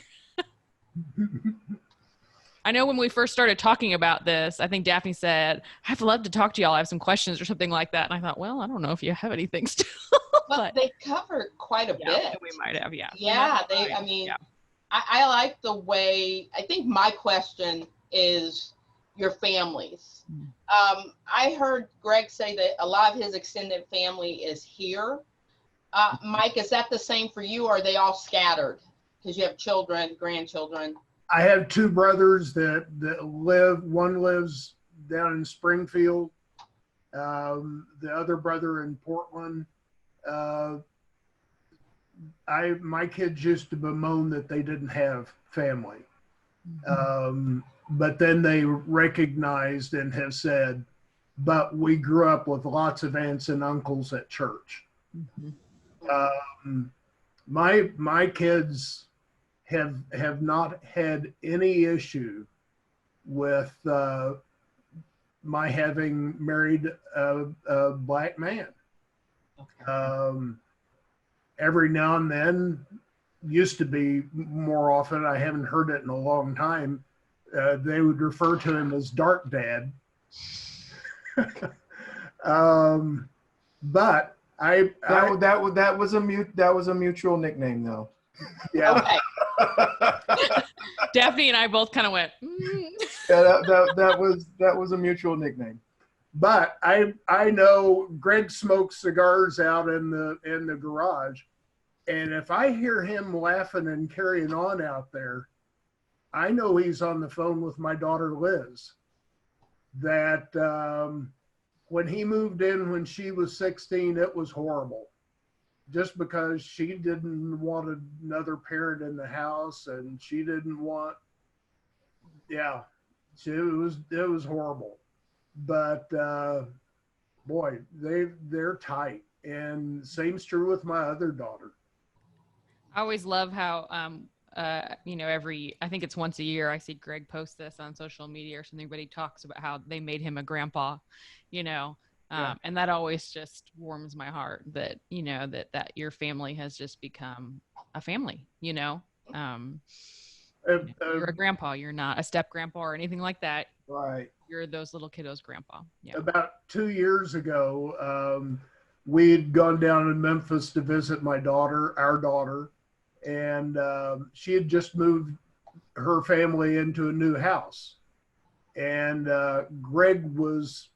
I know when we first started talking about this, I think Daphne said, I'd love to talk to y'all. I have some questions or something like that. And I thought, well, I don't know if you have anything still. But they covered quite a bit. We might have, yeah. Yeah, I mean, yeah. I like the way, I think my question is your families. I heard Greg say that a lot of his extended family is here. Mike, is that the same for you, or are they all scattered? Because you have children, grandchildren. I have two brothers that live. One lives down in Springfield. The other brother in Portland. My kids used to bemoan that they didn't have family. But then they recognized and have said, but we grew up with lots of aunts and uncles at church. My kids have not had any issue with my having married a black man. Every now and then, used to be more often, I haven't heard it in a long time, they would refer to him as Dark Dad. But that was a mutual nickname though. Yeah. Okay. Daphne and I both kind of went. Yeah, that was a mutual nickname. But I know Greg smokes cigars out in the garage, and if I hear him laughing and carrying on out there, I know he's on the phone with my daughter Liz. That when he moved in when she was 16, it was horrible, just because she didn't want another parent in the house, and she didn't want. Yeah, it was horrible. But boy, they're tight, and same's true with my other daughter. I always love how you know, I think it's once a year, I see Greg post this on social media or something, but he talks about how they made him a grandpa, you know, and that always just warms my heart that, you know, that your family has just become a family, you know. You're a grandpa. You're not a step grandpa or anything like that. Right. You're those little kiddos' grandpa. Yeah. About 2 years ago, we'd gone down in Memphis to visit our daughter, and she had just moved her family into a new house. And Greg was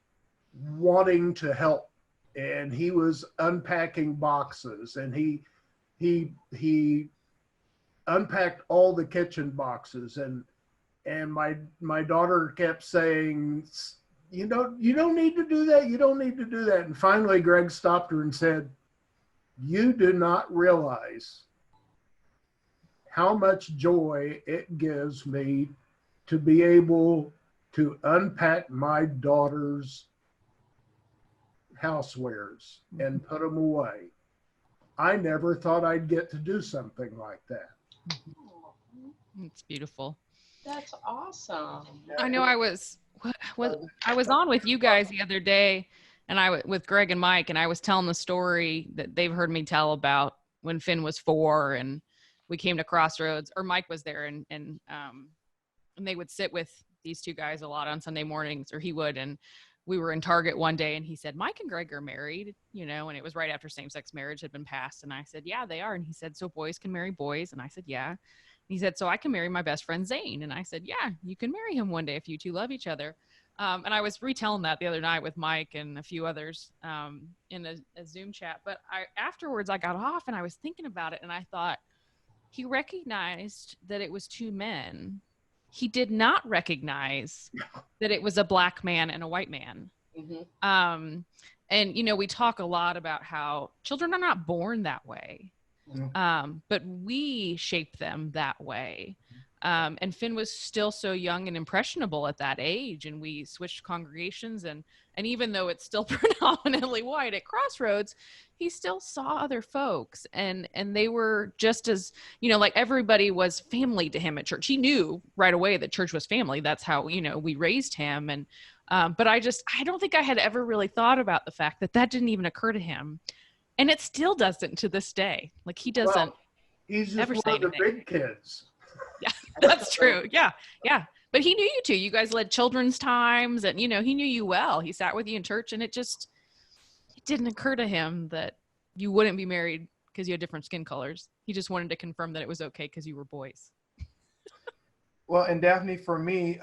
wanting to help, and he was unpacking boxes, and he unpacked all the kitchen boxes, and my daughter kept saying, you don't need to do that. You don't need to do that. And finally, Greg stopped her and said, You do not realize how much joy it gives me to be able to unpack my daughter's housewares and put them away. I never thought I'd get to do something like that. It's beautiful. That's awesome. I know I was on with you guys the other day, and with Greg and Mike, and I was telling the story that they've heard me tell about when Finn was 4 and we came to Crossroads, or Mike was there, and they would sit with these two guys a lot on Sunday mornings, or he would, and we were in Target one day and he said, Mike and Greg are married, and it was right after same-sex marriage had been passed. And I said, yeah, they are. And he said, so boys can marry boys? And I said, yeah. And he said, so I can marry my best friend Zane? And I said, yeah, you can marry him one day if you two love each other. And I was retelling that the other night with Mike and a few others in a Zoom chat. But afterwards I got off and I was thinking about it, and I thought, he recognized that it was two men. He did not recognize that it was a black man and a white man. Mm-hmm. And, we talk a lot about how children are not born that way, but we shape them that way. And Finn was still so young and impressionable at that age, and we switched congregations, and even though it's still predominantly white at Crossroads, he still saw other folks, and they were just as, like everybody was family to him at church. He knew right away that church was family. That's how, we raised him. And but I don't think I had ever really thought about the fact that didn't even occur to him, and it still doesn't to this day. Like he doesn't. Well, he's just one of the big kids. Yeah, that's true. Yeah. But he knew you two. You guys led children's times, and he knew you well. He sat with you in church, and it didn't occur to him that you wouldn't be married because you had different skin colors. He just wanted to confirm that it was okay because you were boys. Well, and Daphne, for me,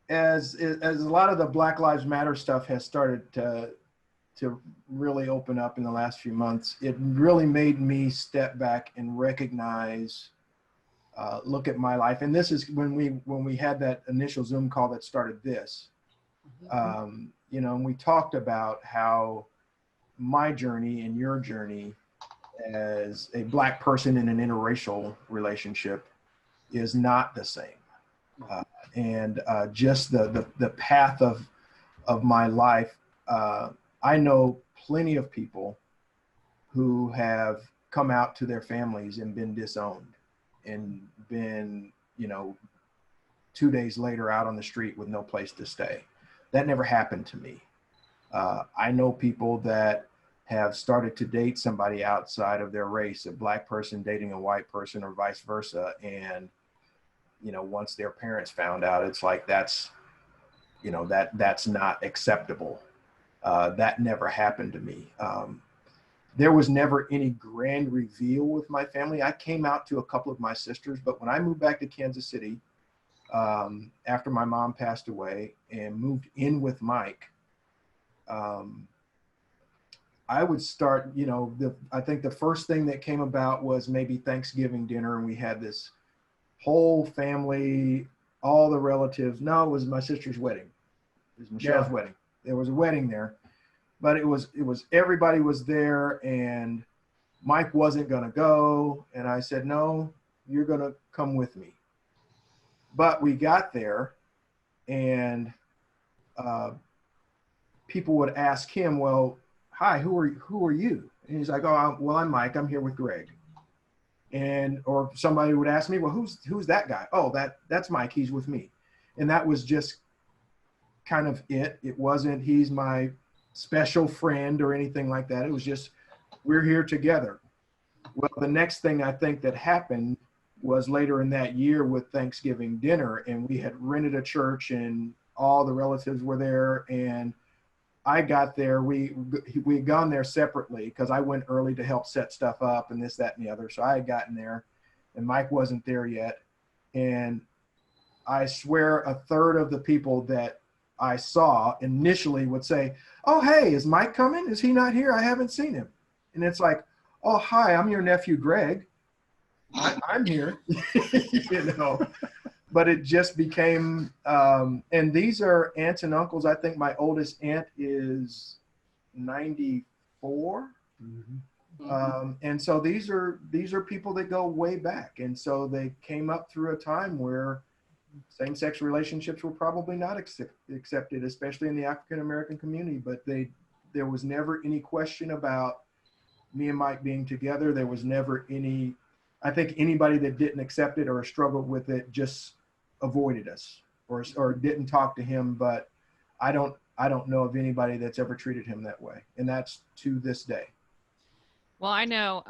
as a lot of the Black Lives Matter stuff has started to really open up in the last few months, it really made me step back and recognize, look at my life. And this is when we had that initial Zoom call that started this, and we talked about how my journey and your journey as a Black person in an interracial relationship is not the same. And just the path of my life, I know plenty of people who have come out to their families and been disowned and been, 2 days later out on the street with no place to stay. That never happened to me. I know people that have started to date somebody outside of their race, a Black person dating a white person or vice versa. And, once their parents found out, it's like, that's not acceptable. That never happened to me. There was never any grand reveal with my family. I came out to a couple of my sisters, but when I moved back to Kansas City, after my mom passed away and moved in with Mike, I would start, I think the first thing that came about was maybe Thanksgiving dinner, and we had this whole family, all the relatives. No, it was my sister's wedding. It was Michelle's wedding. There was a wedding there, but it was everybody was there, and Mike wasn't going to go. And I said, no, you're going to come with me. But we got there, and people would ask him, well, hi, who are you? And he's like, oh, well, I'm Mike. I'm here with Greg. Or somebody would ask me, well, who's that guy? Oh, that's Mike. He's with me. And that was just kind of it. It wasn't, he's my special friend or anything like that. It was just, we're here together. Well, the next thing I think that happened was later in that year with Thanksgiving dinner, and we had rented a church and all the relatives were there. And I got there, we had gone there separately because I went early to help set stuff up and this, that, and the other. So I had gotten there and Mike wasn't there yet. And I swear a third of the people that I saw initially would say, oh, hey, is Mike coming? Is he not here? I haven't seen him. And it's like, oh, hi, I'm your nephew, Greg. I'm here, But it just became, and these are aunts and uncles. I think my oldest aunt is 94. Mhm. And so these are people that go way back. And so they came up through a time where same-sex relationships were probably not accepted, especially in the African-American community, but there was never any question about me and Mike being together. There was never any, I think anybody that didn't accept it or struggled with it just avoided us or didn't talk to him. But I don't know of anybody that's ever treated him that way. And that's to this day. Well, I know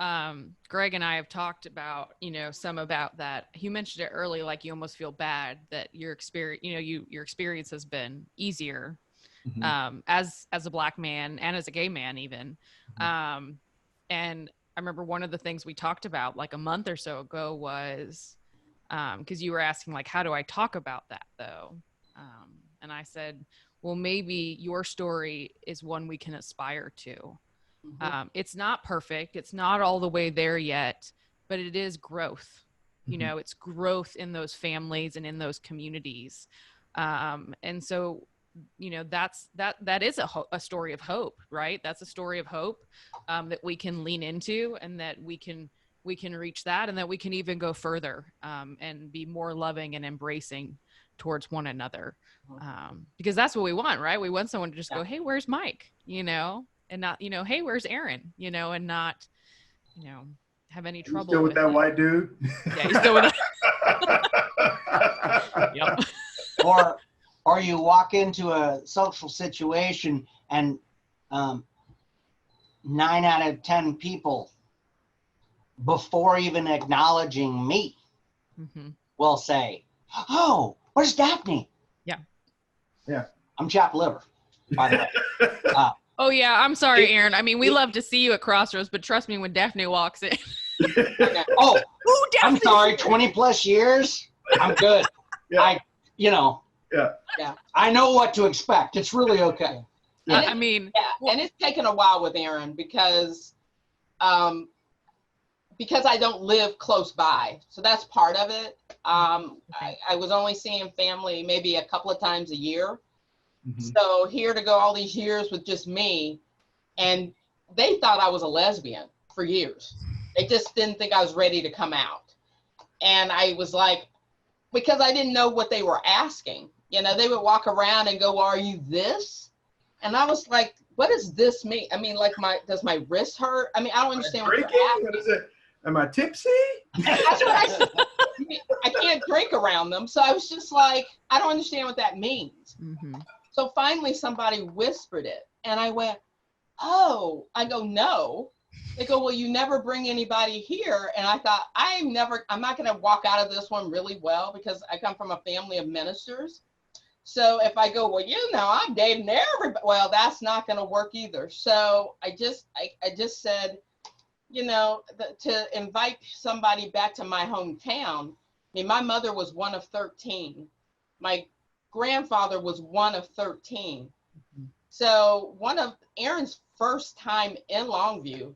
Greg and I have talked about, some about that. You mentioned it early, like you almost feel bad that your experience, your experience has been easier as a Black man and as a gay man even. And I remember one of the things we talked about like a month or so ago was because you were asking like, how do I talk about that though? And I said, well, maybe your story is one we can aspire to. It's not perfect. It's not all the way there yet, but it is growth. It's growth in those families and in those communities. And so, that is a story of hope, right? That's a story of hope that we can lean into, and that we can reach that, and that we can even go further and be more loving and embracing towards one another. Because that's what we want, right? We want someone to just go, hey, where's Mike? And not, hey, where's Aren? And not, have any trouble. Still with that it. White dude? Yeah, he's still with that. Yep. Or you walk into a social situation and 9 out of 10 people, before even acknowledging me, will say, oh, where's Daphne? Yeah. I'm chopped liver, by the way. Oh yeah, I'm sorry, Aren. I mean, we love to see you at Crossroads, but trust me, when Daphne walks in. Oh, ooh, Daphne. I'm sorry, 20 plus years? I'm good. Yeah. Yeah. I know what to expect. It's really okay. Yeah. I mean, and it's taken a while with Aren because I don't live close by. So that's part of it. I was only seeing family maybe a couple of times a year. So here to go all these years with just me, and they thought I was a lesbian for years. They just didn't think I was ready to come out. And I was like, because I didn't know what they were asking. They would walk around and go, well, are you this? And I was like, what does this mean? I mean, like does my wrist hurt? I mean, I don't understand what you're asking. What is it? Am I tipsy? That's what I said. I can't drink around them. So I was just like, I don't understand what that means. So finally somebody whispered it, and I went, oh, I go, no. They go, well, you never bring anybody here. And I thought, I'm not going to walk out of this one really well, because I come from a family of ministers. So if I go, well, I'm dating everybody, well, that's not going to work either. So I just said, to invite somebody back to my hometown. I mean, my mother was one of 13. My grandfather was one of 13. So one of Aren's first time in Longview,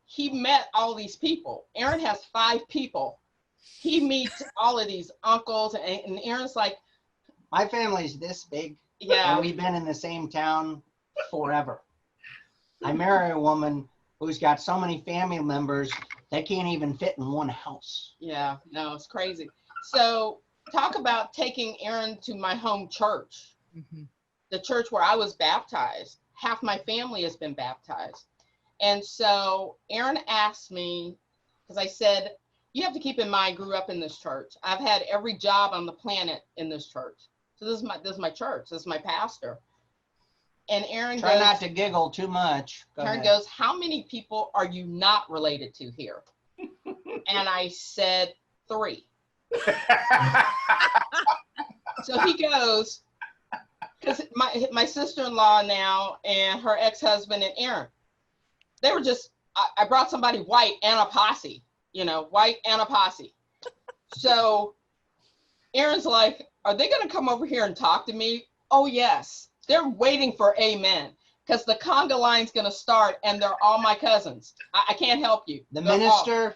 he met all these people. Aren has 5 people. He meets all of these uncles, and Aren's like, my family's this big. Yeah. And we've been in the same town forever. I marry a woman who's got so many family members that can't even fit in one house. Yeah, no, it's crazy. So talk about taking Aren to my home church, the church where I was baptized. Half my family has been baptized. And so Aren asked me, because I said, you have to keep in mind, I grew up in this church. I've had every job on the planet in this church. So this is my church. This is my pastor. And Aren Try not to giggle too much. Aren goes, how many people are you not related to here? And I said 3. So he goes, because my sister-in-law now and her ex-husband and Aren, they were just, I brought somebody white and a posse, white and a posse. So Aren's like, are they going to come over here and talk to me? Oh, yes. They're waiting for amen, because the conga line's going to start, and they're all my cousins. I can't help you. The minister,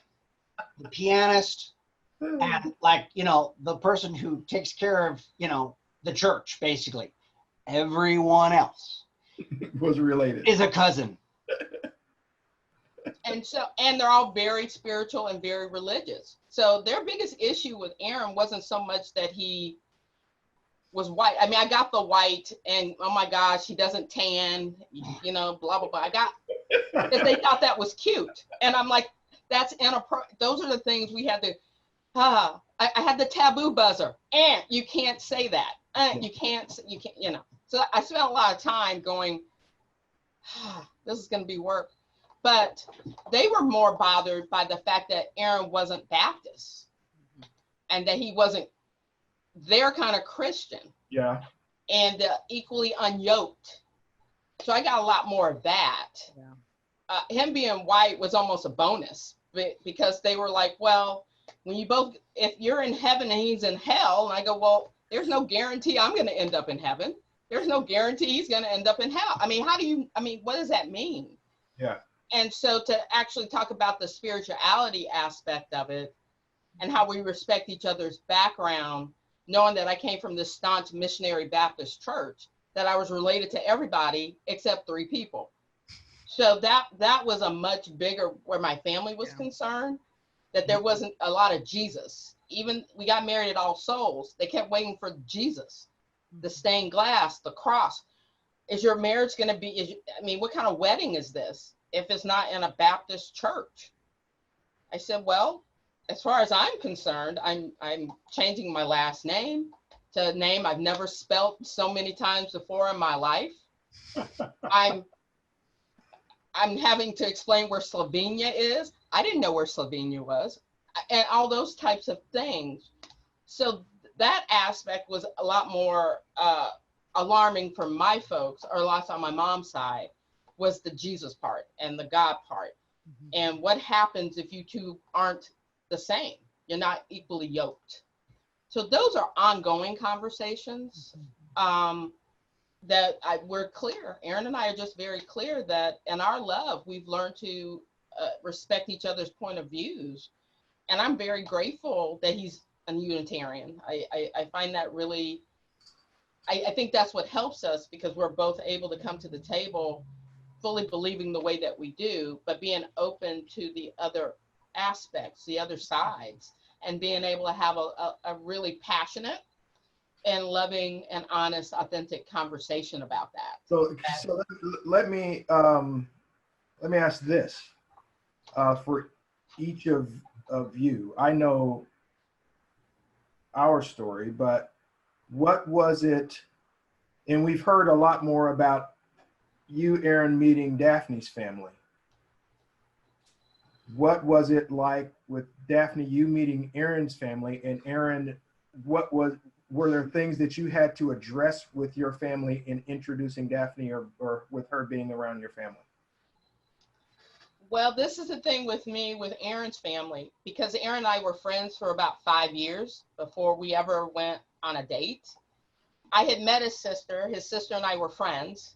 the pianist, and the person who takes care of, the church, basically. Everyone else. Was related. Is a cousin. And so, and they're all very spiritual and very religious. So their biggest issue with Aren wasn't so much that he was white. I mean, I got the white and oh my gosh, he doesn't tan, you know, blah, blah, blah. I got, because they thought that was cute. And I'm like, that's inappropriate. Those are the things we had to, I had the taboo buzzer. And you can't say that. You can't, you know. So I spent a lot of time going, this is going to be work. But they were more bothered by the fact that Aren wasn't Baptist and that he wasn't their kind of Christian. Yeah. And equally unyoked. So I got a lot more of that. Yeah. Him being white was almost a bonus because they were like, well, when you both, if you're in heaven and he's in hell, and I go, well, there's no guarantee I'm going to end up in heaven. There's no guarantee he's going to end up in hell. I mean, what does that mean? Yeah. And so to actually talk about the spirituality aspect of it and how we respect each other's background, knowing that I came from this staunch missionary Baptist church, that I was related to everybody except 3 people. So that was a much bigger, where my family was concerned, that there wasn't a lot of Jesus. Even we got married at All Souls, they kept waiting for Jesus, the stained glass, the cross. Is your marriage going to be, what kind of wedding is this if it's not in a Baptist church? I said, well, as far as I'm concerned, I'm changing my last name to a name I've never spelt so many times before in my life. I'm having to explain where Slovenia is. I didn't know where Slovenia was, and all those types of things. So that aspect was a lot more alarming for my folks, or lots on my mom's side, was the Jesus part and the God part. Mm-hmm. And what happens if you two aren't the same? You're not equally yoked. So those are ongoing conversations that we're clear. Aren and I are just very clear that in our love, we've learned to respect each other's point of views. And I'm very grateful that he's a Unitarian. I find that really, I think that's what helps us, because we're both able to come to the table fully believing the way that we do, but being open to the other aspects, the other sides, and being able to have a really passionate and loving and honest, authentic conversation about that. So let me ask this for each of you. I know our story, but what was it? And we've heard a lot more about you, Aren, meeting Daphne's family. What was it like with Daphne, you meeting Aren's family, and Aren, were there things that you had to address with your family in introducing Daphne, or with her being around your family? Well, this is the thing with me with Aren's family, because Aren and I were friends for about 5 years before we ever went on a date. I had met his sister and I were friends.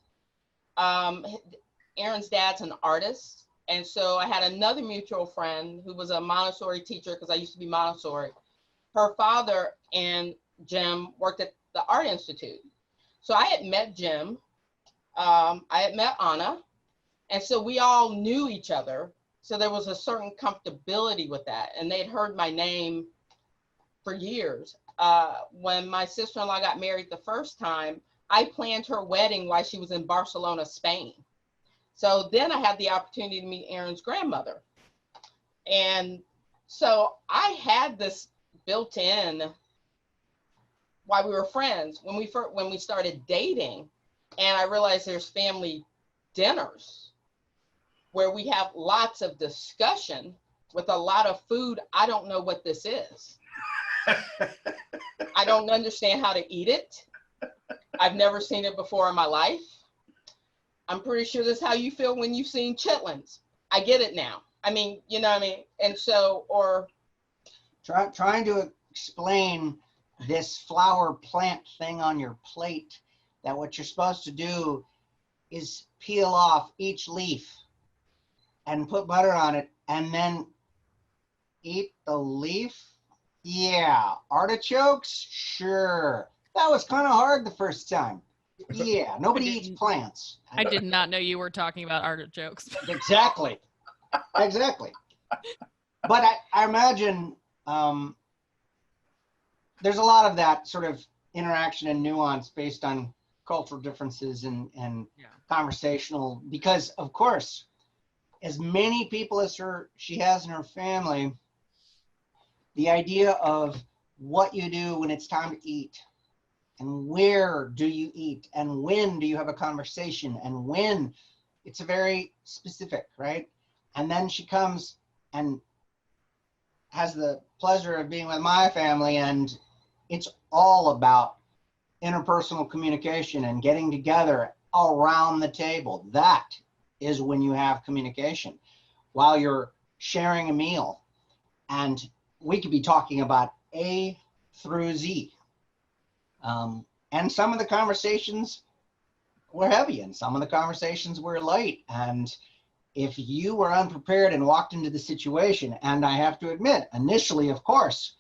Aren's dad's an artist. And so I had another mutual friend who was a Montessori teacher, because I used to be Montessori. Her father and Jim worked at the Art Institute. So I had met Jim, I had met Anna, and so we all knew each other. So there was a certain comfortability with that. And they'd heard my name for years. When my sister-in-law got married the first time, I planned her wedding while she was in Barcelona, Spain. So then I had the opportunity to meet Aren's grandmother. And so I had this built in while we were friends. When we started dating, and I realized there's family dinners where we have lots of discussion with a lot of food. I don't know what this is. I don't understand how to eat it. I've never seen it before in my life. I'm pretty sure this is how you feel when you've seen chitlins. I get it now. I mean, you know what I mean? And so, or trying to explain this flower plant thing on your plate, that what you're supposed to do is peel off each leaf and put butter on it and then eat the leaf. Yeah. Artichokes? Sure. That was kind of hard the first time. Yeah, nobody eats plants. I did not know you were talking about artichokes. Exactly. Exactly. But I imagine there's a lot of that sort of interaction and nuance based on cultural differences and conversational, because of course, as many people as she has in her family, the idea of what you do when it's time to eat, and where do you eat, and when do you have a conversation, and when, it's a very specific, right? And then she comes and has the pleasure of being with my family, and it's all about interpersonal communication and getting together around the table. That is when you have communication while you're sharing a meal. And we could be talking about A through Z. And some of the conversations were heavy and some of the conversations were light. And if you were unprepared and walked into the situation, and I have to admit, initially, of course,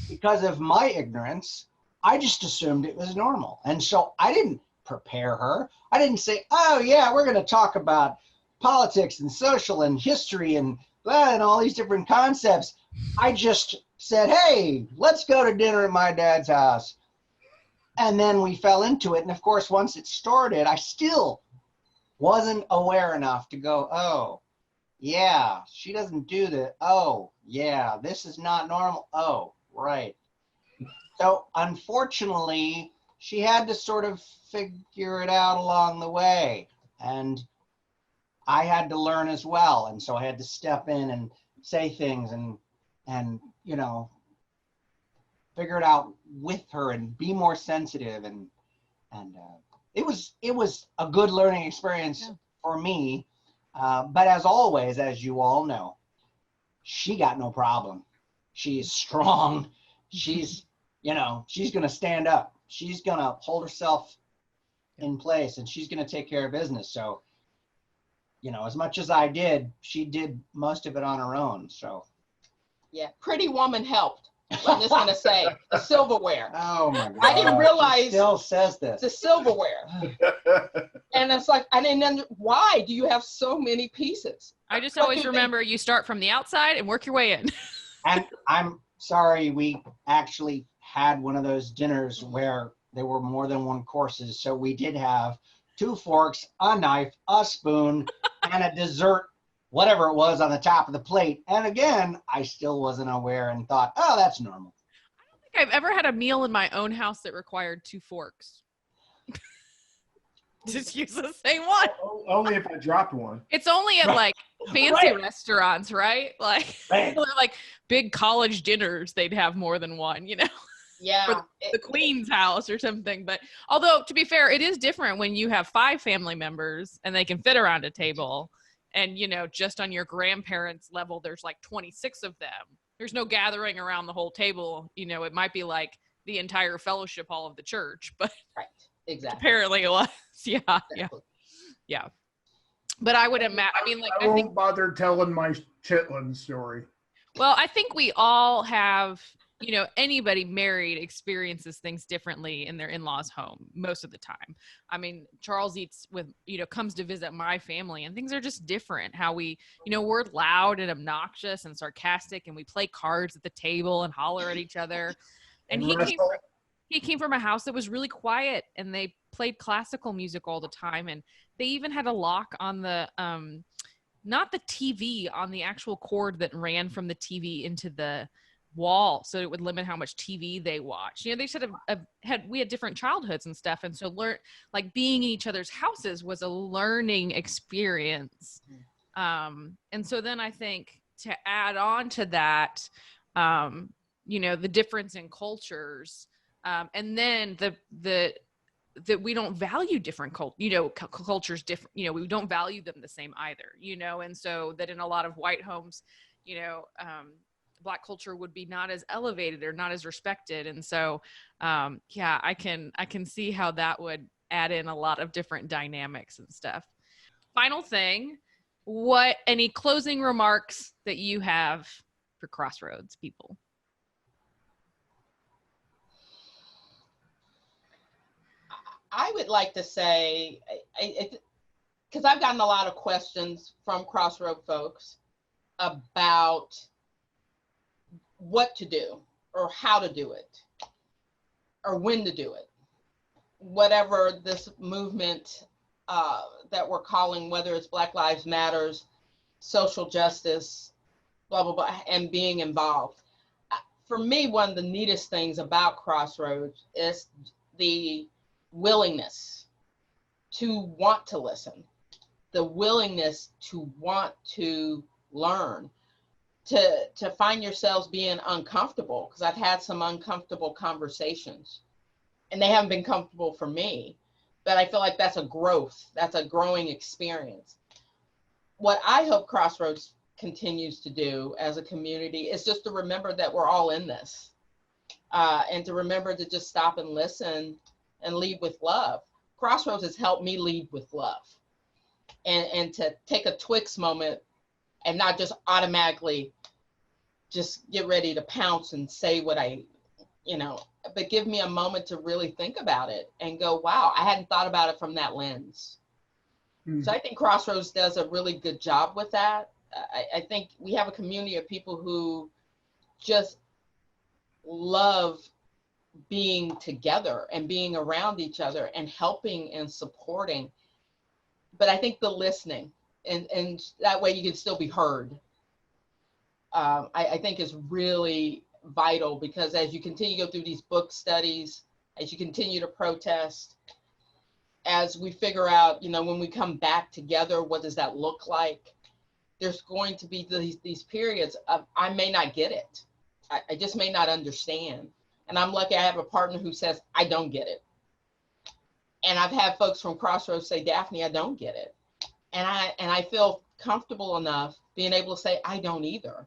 because of my ignorance, I just assumed it was normal. And so I didn't prepare her. I didn't say, oh yeah, we're going to talk about politics and social and history and blah, and all these different concepts. I just said, hey, let's go to dinner at my dad's house. And then we fell into it. And of course, once it started, I still wasn't aware enough to go, oh, yeah, she doesn't do that. Oh, yeah, this is not normal. Oh, right. So unfortunately, she had to sort of figure it out along the way. And I had to learn as well. And so I had to step in and say things and you know, figure it out with her and be more sensitive. And it was a good learning experience for me. But as always, as you all know, she got no problem. She's strong. She's, you know, she's going to stand up. She's going to hold herself in place, and she's going to take care of business. So, you know, as much as I did, she did most of it on her own. So, yeah, pretty woman helped. I'm just going to say the silverware. oh my God. I didn't realize she still says this. the silverware. And it's like, I didn't why do you have so many pieces? I just always remember you start from the outside and work your way in. And I'm sorry, we actually had one of those dinners where there were more than one courses. So we did have 2 forks, a knife, a spoon, and a dessert, whatever it was, on the top of the plate. And again, I still wasn't aware and thought, oh, that's normal. I don't think I've ever had a meal in my own house that required 2 forks. Just use the same one. Only if I dropped one. It's only at like fancy restaurants, right? Like, like big college dinners, they'd have more than one, you know? Yeah. Or the Queen's house or something. But although, to be fair, it is different when you have 5 family members and they can fit around a table. And, you know, just on your grandparents' level, there's like 26 of them. There's no gathering around the whole table. You know, it might be like the entire fellowship hall of the church, but right. Exactly. Apparently it was. Yeah. But I would imagine, I mean, like, I won't bother telling my Chitlin story. Well, I think we all have, you know, anybody married experiences things differently in their in-laws' home most of the time. I mean, Charles comes to visit my family, and things are just different. How we, you know, we're loud and obnoxious and sarcastic, and we play cards at the table and holler at each other. And he came from a house that was really quiet, and they played classical music all the time. And they even had a lock on the, not the TV, on the actual cord that ran from the TV into the wall. So it would limit how much TV they watched. You know, they said we had different childhoods and stuff. And so like being in each other's houses was a learning experience. And so then I think to add on to that, you know, the difference in cultures, and then that we don't value different cultures different, you know, we don't value them the same either, you know, and so that in a lot of white homes, you know, Black culture would be not as elevated or not as respected. And so, yeah, I can see how that would add in a lot of different dynamics and stuff. Final thing, any closing remarks that you have for Crossroads people? I would would like to say, because I've gotten a lot of questions from Crossroad folks about what to do or how to do it or when to do it. Whatever this movement that we're calling, whether it's Black Lives Matters, social justice, blah, blah, blah, and being involved. For me, one of the neatest things about Crossroads is the willingness to want to listen, the willingness to want to learn, to find yourselves being uncomfortable, because I've had some uncomfortable conversations and they haven't been comfortable for me, but I feel like that's a growth, that's a growing experience. What I hope Crossroads continues to do as a community is just to remember that we're all in this, and to remember to just stop and listen and lead with love. Crossroads has helped me lead with love, and to take a Twix moment and not just automatically just get ready to pounce and say what but give me a moment to really think about it and go, wow, I hadn't thought about it from that lens. So I think Crossroads does a really good job with that. I think we have a community of people who just love being together and being around each other and helping and supporting. But I think the listening, and that way you can still be heard, I think is really vital, because as you continue to go through these book studies, as you continue to protest, as we figure out, when we come back together, what does that look like? There's going to be these periods of, I may not get it. I just may not understand. And I'm lucky I have a partner who says, I don't get it. And I've had folks from Crossroads say, Daphne, I don't get it. And I feel comfortable enough being able to say, I don't either.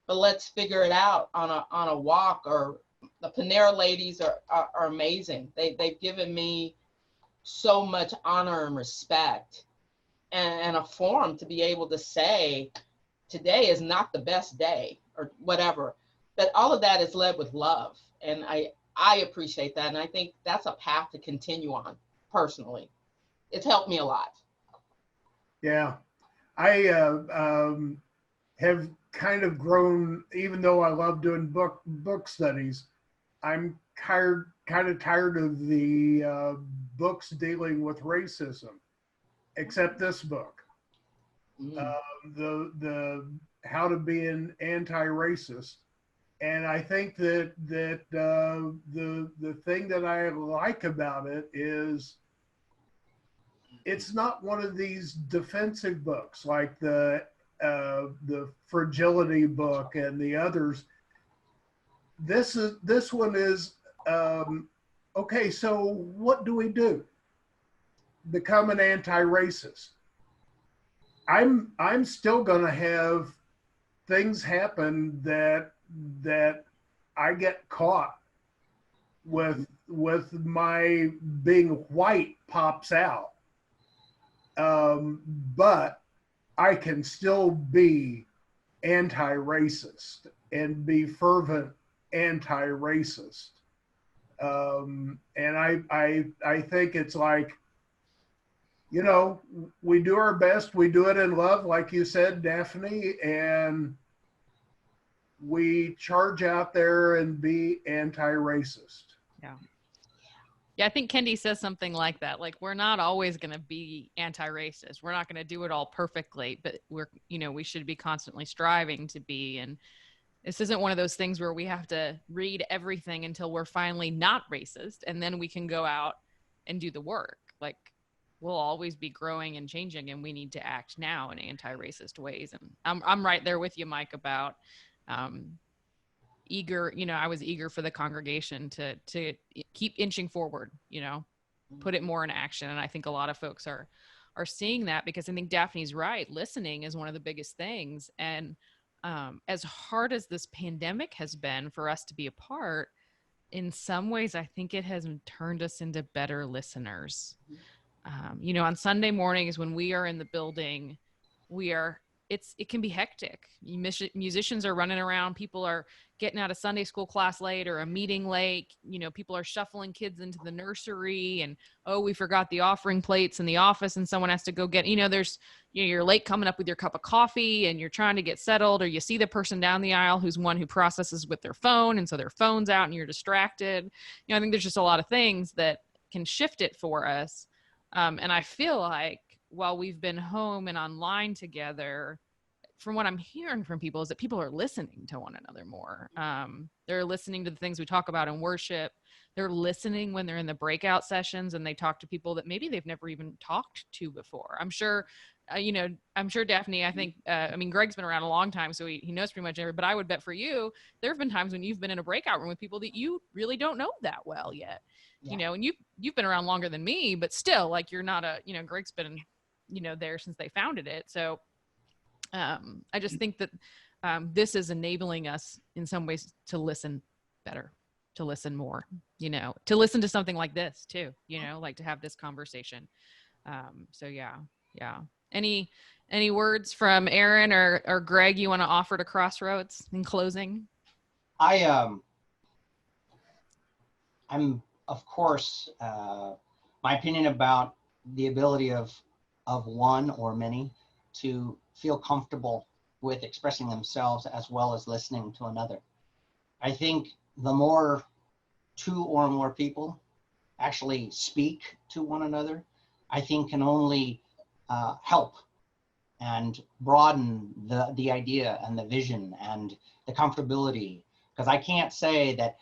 But let's figure it out on a walk. Or the Panera ladies are amazing. They've given me so much honor and respect, and a forum to be able to say, today is not the best day or whatever. But all of that is led with love. And I appreciate that. And I think that's a path to continue on personally. It's helped me a lot. Yeah. I have kind of grown, even though I love doing book studies, I'm kind of tired of the books dealing with racism, except this book, the How to Be an Anti-Racist. And I think that the thing that I like about it is it's not one of these defensive books like the Fragility book and the others. This one is okay. So what do we do? Become an anti-racist. I'm still going to have things happen that I get caught with my being white pops out. But I can still be anti-racist and be fervent anti-racist. And I think it's like, we do our best. We do it in love, like you said, Daphne, and we charge out there and be anti-racist. Yeah. Yeah, I think Kendi says something like that. Like, we're not always going to be anti-racist. We're not going to do it all perfectly, but we should be constantly striving to be. And this isn't one of those things where we have to read everything until we're finally not racist, and then we can go out and do the work. Like, we'll always be growing and changing, and we need to act now in anti-racist ways. And I'm right there with you, Mike, about eager, I was eager for the congregation to keep inching forward, put it more in action. And I think a lot of folks are seeing that, because I think Daphne's right. Listening is one of the biggest things. And as hard as this pandemic has been for us to be apart, in some ways, I think it has turned us into better listeners. On Sunday mornings when we are in the building, we are it can be hectic. Musicians are running around, people are getting out of Sunday school class late or a meeting late, people are shuffling kids into the nursery, and oh, we forgot the offering plates in the office and someone has to go get, there's, you're late coming up with your cup of coffee and you're trying to get settled, or you see the person down the aisle who's one who processes with their phone, and so their phone's out and you're distracted. I think there's just a lot of things that can shift it for us. And I feel like while we've been home and online together, from what I'm hearing from people is that people are listening to one another more. They're listening to the things we talk about in worship. They're listening when they're in the breakout sessions and they talk to people that maybe they've never even talked to before. I'm sure, Daphne, I think, Greg's been around a long time, so he knows pretty much everything, but I would bet for you, there have been times when you've been in a breakout room with people that you really don't know that well yet. Yeah. And you've been around longer than me, but still, like, you're not Greg's been, there since they founded it. So I just think that this is enabling us in some ways to listen better, to listen more, to listen to something like this too, like to have this conversation. So yeah. Any words from Aren or Greg you want to offer to Crossroads in closing? I'm of course, my opinion about the ability of one or many to feel comfortable with expressing themselves as well as listening to another. I think the more two or more people actually speak to one another, I think can only help and broaden the idea and the vision and the comfortability. Because I can't say that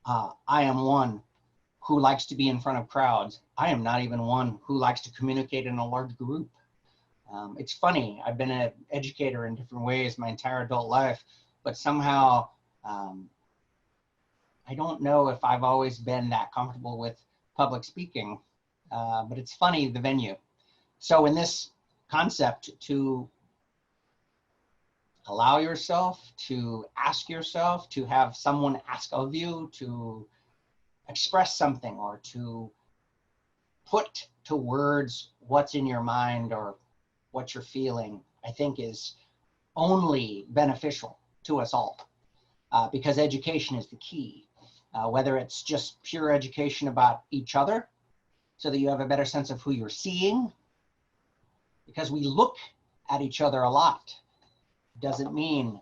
I am one who likes to be in front of crowds. I am not even one who likes to communicate in a large group. It's funny, I've been an educator in different ways my entire adult life, but somehow I don't know if I've always been that comfortable with public speaking, but it's funny, the venue. So in this concept, to allow yourself, to ask yourself, to have someone ask of you, to express something or to put to words what's in your mind or what you're feeling, I think is only beneficial to us all, because education is the key. Whether it's just pure education about each other so that you have a better sense of who you're seeing, because we look at each other a lot, doesn't mean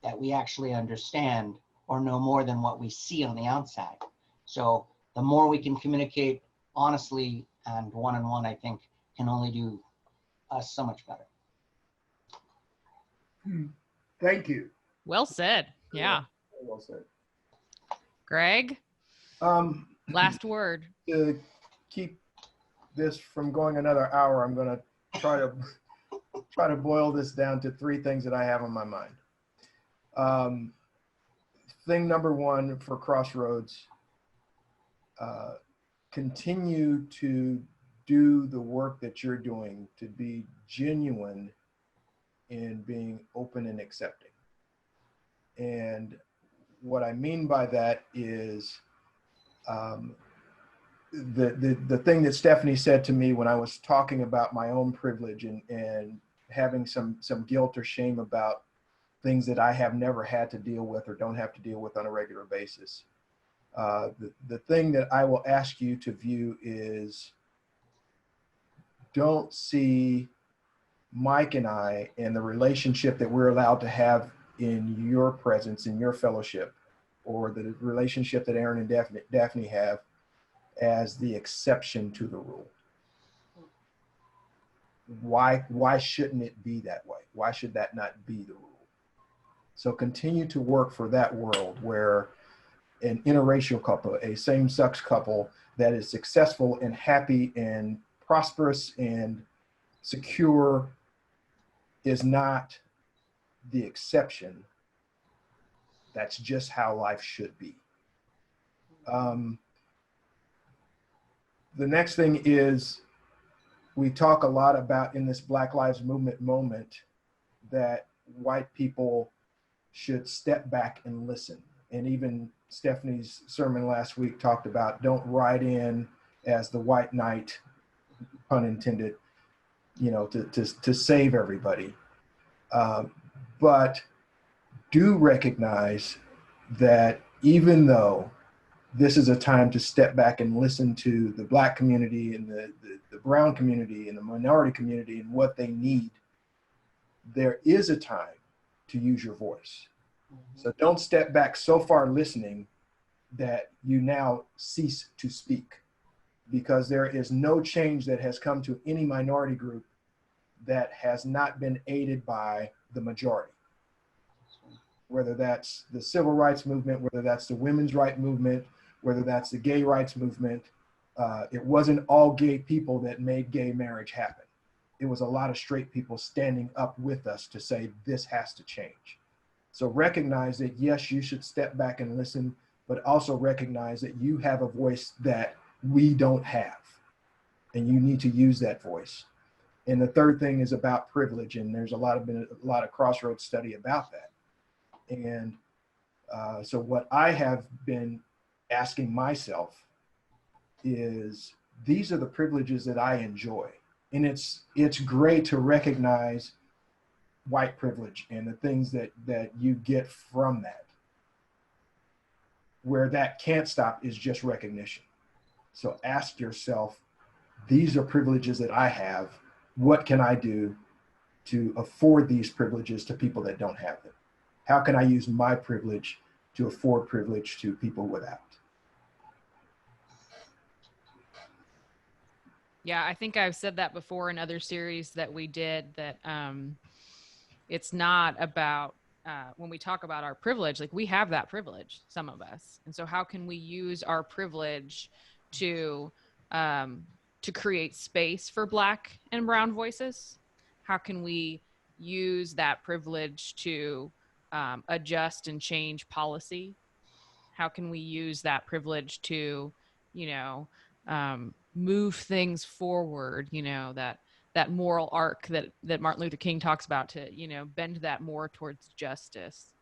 that we actually understand or know more than what we see on the outside. So the more we can communicate honestly and one-on-one, I think can only do us so much better. Thank you. Well said. Yeah. Well said. Greg, last word. To keep this from going another hour, I'm going to try to boil this down to three things that I have on my mind. Thing number one for Crossroads, continue to do the work that you're doing, to be genuine in being open and accepting. And what I mean by that is the thing that Stephanie said to me when I was talking about my own privilege and having some guilt or shame about things that I have never had to deal with or don't have to deal with on a regular basis. The thing that I will ask you to view is, don't see Mike and I and the relationship that we're allowed to have in your presence, in your fellowship, or the relationship that Aren and Daphne have as the exception to the rule. Why shouldn't it be that way? Why should that not be the rule? So continue to work for that world where an interracial couple, a same-sex couple that is successful and happy and prosperous and secure is not the exception. That's just how life should be. The next thing is, we talk a lot about in this Black Lives Movement moment that white people should step back and listen. And even Stephanie's sermon last week talked about don't ride in as the white knight, pun intended, to save everybody. But do recognize that even though this is a time to step back and listen to the Black community and the brown community and the minority community and what they need, there is a time to use your voice. So don't step back so far listening that you now cease to speak, because there is no change that has come to any minority group that has not been aided by the majority. Whether that's the civil rights movement, whether that's the women's rights movement, whether that's the gay rights movement, it wasn't all gay people that made gay marriage happen. It was a lot of straight people standing up with us to say this has to change. So recognize that, yes, you should step back and listen, but also recognize that you have a voice that we don't have, and you need to use that voice. And the third thing is about privilege, and there's been a lot of Crossroads study about that. And so what I have been asking myself is, these are the privileges that I enjoy. And it's great to recognize white privilege and the things that you get from that. Where that can't stop is just recognition. So ask yourself, these are privileges that I have. What can I do to afford these privileges to people that don't have them? How can I use my privilege to afford privilege to people without? Yeah, I think I've said that before in other series that we did, that it's not about, when we talk about our privilege, like we have that privilege, some of us. And so how can we use our privilege to create space for Black and brown voices? How can we use that privilege to adjust and change policy? How can we use that privilege to, move things forward, that moral arc that Martin Luther King talks about, to, bend that more towards justice.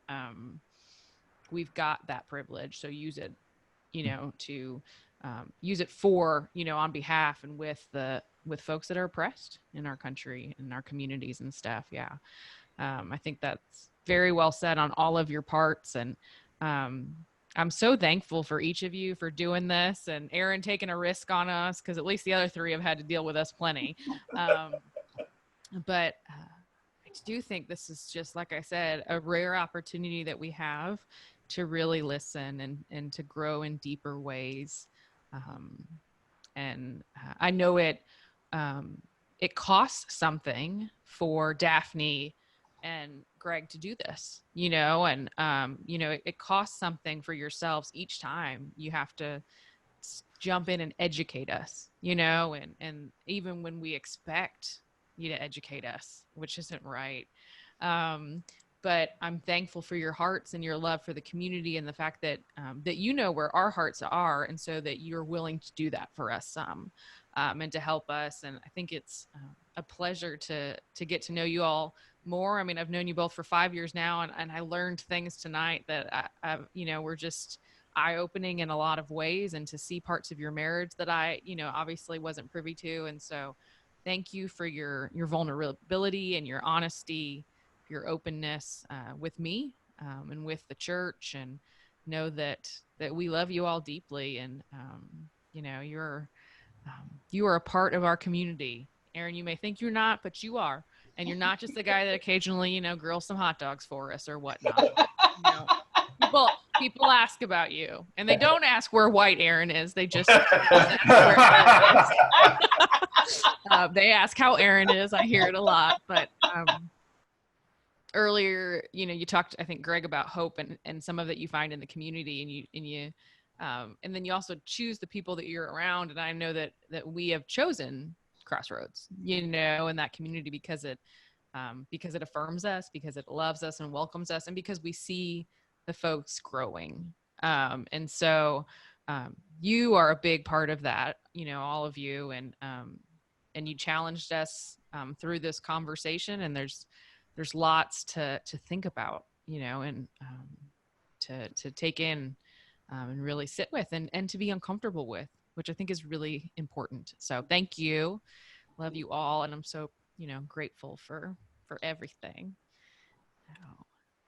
We've got that privilege, so use it, to use it for, on behalf and with folks that are oppressed in our country and our communities and stuff. Yeah. I think that's very well said on all of your parts. And I'm so thankful for each of you for doing this, and Aren taking a risk on us, because at least the other three have had to deal with us plenty. But I do think this is, just like I said, a rare opportunity that we have to really listen and to grow in deeper ways. And I know it costs something for Daphne and Greg to do this, and, it costs something for yourselves each time. You have to jump in and educate us, and even when we expect you to educate us, which isn't right. But I'm thankful for your hearts and your love for the community, and the fact that that where our hearts are, and so that you're willing to do that for us and to help us. And I think it's a pleasure to get to know you all more. I mean, I've known you both for 5 years now, and I learned things tonight that were just eye-opening in a lot of ways, and to see parts of your marriage that I, obviously wasn't privy to. And so thank you for your vulnerability and your honesty, your openness with me and with the church, and know that we love you all deeply. And you are a part of our community. Aren, you may think you're not, but you are. And you're not just the guy that occasionally, grills some hot dogs for us or whatnot. People ask about you, and they don't ask where white Aren is. They just ask where Aren is. They ask how Aren is. I hear it a lot. But earlier, you talked, I think, Greg, about hope and some of it you find in the community, and then you also choose the people that you're around. And I know that we have chosen Crossroads, in that community, because it affirms us, because it loves us and welcomes us, and because we see the folks growing. And so you are a big part of that, all of you. And you challenged us through this conversation, and there's lots to think about, and to take in and really sit with, and to be uncomfortable with, which I think is really important. So thank you. Love you all. And I'm so, grateful for everything.